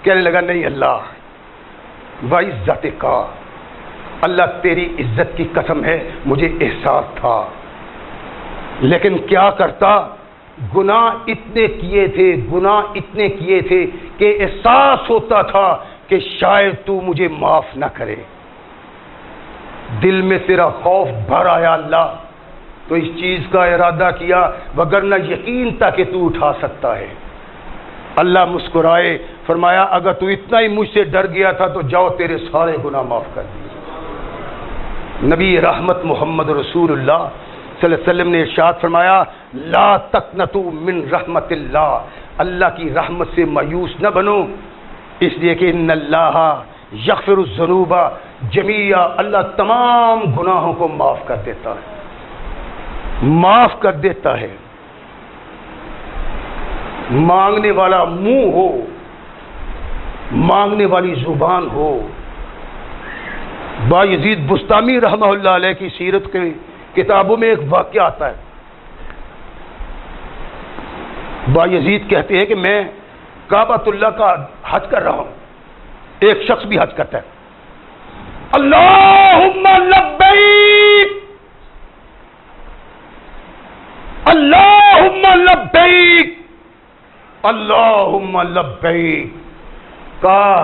کہنے لگا نہیں اللہ، وعزت کا، اللہ تیری عزت کی قسم ہے مجھے احساس تھا، لیکن کیا کرتا، گناہ اتنے کیے تھے کہ احساس ہوتا تھا کہ شاید تو مجھے معاف نہ کرے۔ دل میں تیرا خوف بھر آیا اللہ، تو اس چیز کا ارادہ کیا، وگرنہ یقین تھا کہ تو اٹھا سکتا ہے۔ اللہ مسکرائے، فرمایا اگر تو اتنا ہی مجھ سے ڈر گیا تھا تو جاؤ تیرے سارے گناہ معاف کر دیے۔ نبی رحمت محمد رسول اللہ صلی اللہ علیہ وسلم نے ارشاد فرمایا لا تقنطوا من رحمت اللہ، اللہ کی رحمت سے مایوس نہ بنو، اس لیے کہ ان اللہ یغفر الذنوب جمیعا، اللہ تمام گناہوں کو معاف کر دیتا ہے۔ مانگنے والا منہ ہو، مانگنے والی زبان ہو۔ بایزید بستامی رحمہ اللہ علیہ کی سیرت کے کتابوں میں ایک واقعہ آتا ہے۔ بایزید کہتے ہیں کہ میں کعبۃ اللہ کا حج کر رہا ہوں، ایک شخص بھی حج کرتا ہے، اللہم لبیک اللہم لبیک اللہم لبیک،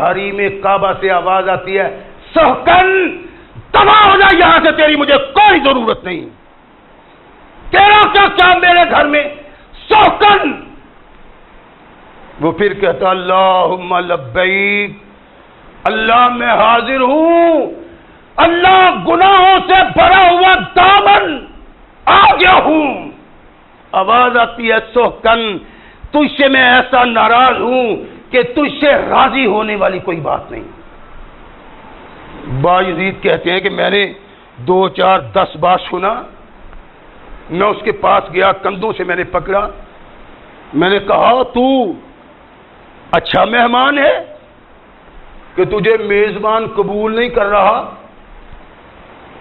حریم کعبہ سے آواز آتی ہے سحقن، تباہ ہو جا یہاں سے، تیری مجھے کوئی ضرورت نہیں، تیرا کیا کام میرے گھر میں، سحقن۔ وہ پھر کہتا اللہم لبیک، اللہ میں حاضر ہوں، اللہ گناہوں سے بھرا ہوا دامن آ گیا ہوں۔ آواز آتی ہے سحقن، تجھ سے میں ایسا ناراض ہوں کہ تجھ سے راضی ہونے والی کوئی بات نہیں۔ بایزید کہتے ہیں کہ میں نے 2 4 10 بار سنا، میں اس کے پاس گیا، کندھوں سے میں نے پکڑا، میں نے کہا تو اچھا مہمان ہے کہ تجھے میزبان قبول نہیں کر رہا،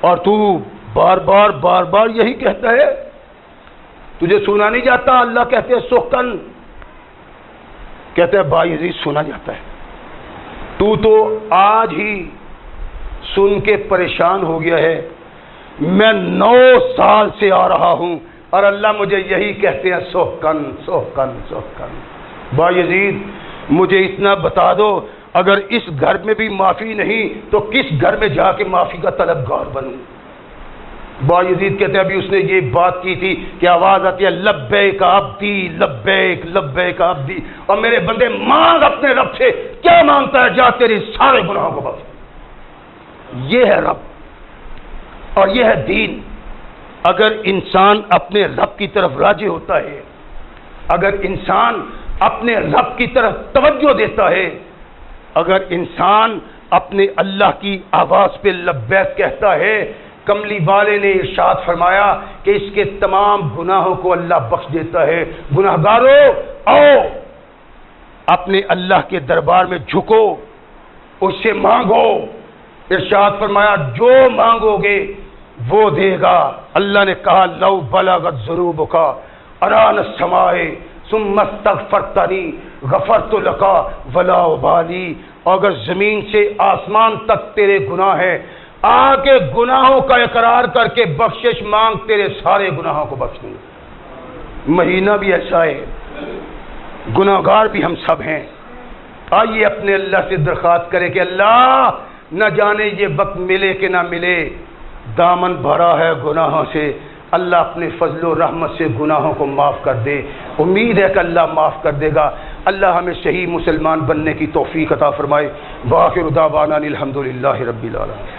اور تو بار بار یہی کہتا ہے، تجھے سنا نہیں جاتا؟ اللہ کہتے ہیں سحقن، کہتے ہیں بایزید سنا جاتا ہے، تو آج ہی سن کے پریشان ہو گیا ہے، میں 9 سال سے آ رہا ہوں اور اللہ مجھے یہی کہتے ہیں سحقن سحقن سحقن۔ بایزید مجھے اتنا بتا دو، اگر اس گھر میں بھی معافی نہیں تو کس گھر میں جا کے معافی کا طلبگار بنوں؟ بایزید کہتے ہیں ابھی اس نے یہ بات کی تھی کہ آواز آتی ہے لبیک عبدی لبیک لبیک عبدی، اور میرے بندے مانگ اپنے رب سے، کیا مانگتا ہے؟ جا تیرے سارے گناہوں کو بخش۔ یہ ہے رب اور یہ ہے دین۔ اگر انسان اپنے رب کی طرف راجع ہوتا ہے، اگر انسان اپنے رب کی طرف توجہ دیتا ہے، اگر انسان اپنے اللہ کی آواز پہ لبیک کہتا ہے، کملی والے نے ارشاد فرمایا کہ اس کے تمام گناہوں کو اللہ بخش دیتا ہے۔ گناہگارو آؤ اپنے اللہ کے دربار میں جھکو، اس سے مانگو، ارشاد فرمایا جو مانگو گے وہ دے گا۔ اللہ نے کہا لو بلغت ذنوبک عنان السماء، ثم استغفرتنی غفرت لک ولا ابالی، اگر زمین سے آسمان تک تیرے گناہ ہے، آ کے گناہوں کا اقرار کر کے بخشش مانگ، تیرے سارے گناہوں کو بخش دوں گا۔ مہینہ بھی ایسا ہے، گناہگار بھی ہم سب ہیں۔ آئیے اپنے اللہ سے درخواست کرے کہ اللہ نہ جانے یہ وقت ملے کہ نہ ملے، دامن بھرا ہے گناہوں سے، اللہ اپنے فضل و رحمت سے گناہوں کو معاف کر دے۔ امید ہے کہ اللہ معاف کر دے گا۔ اللہ ہمیں صحیح مسلمان بننے کی توفیق عطا فرمائے۔ وآخر دعوانا الحمدللہ رب العالمین۔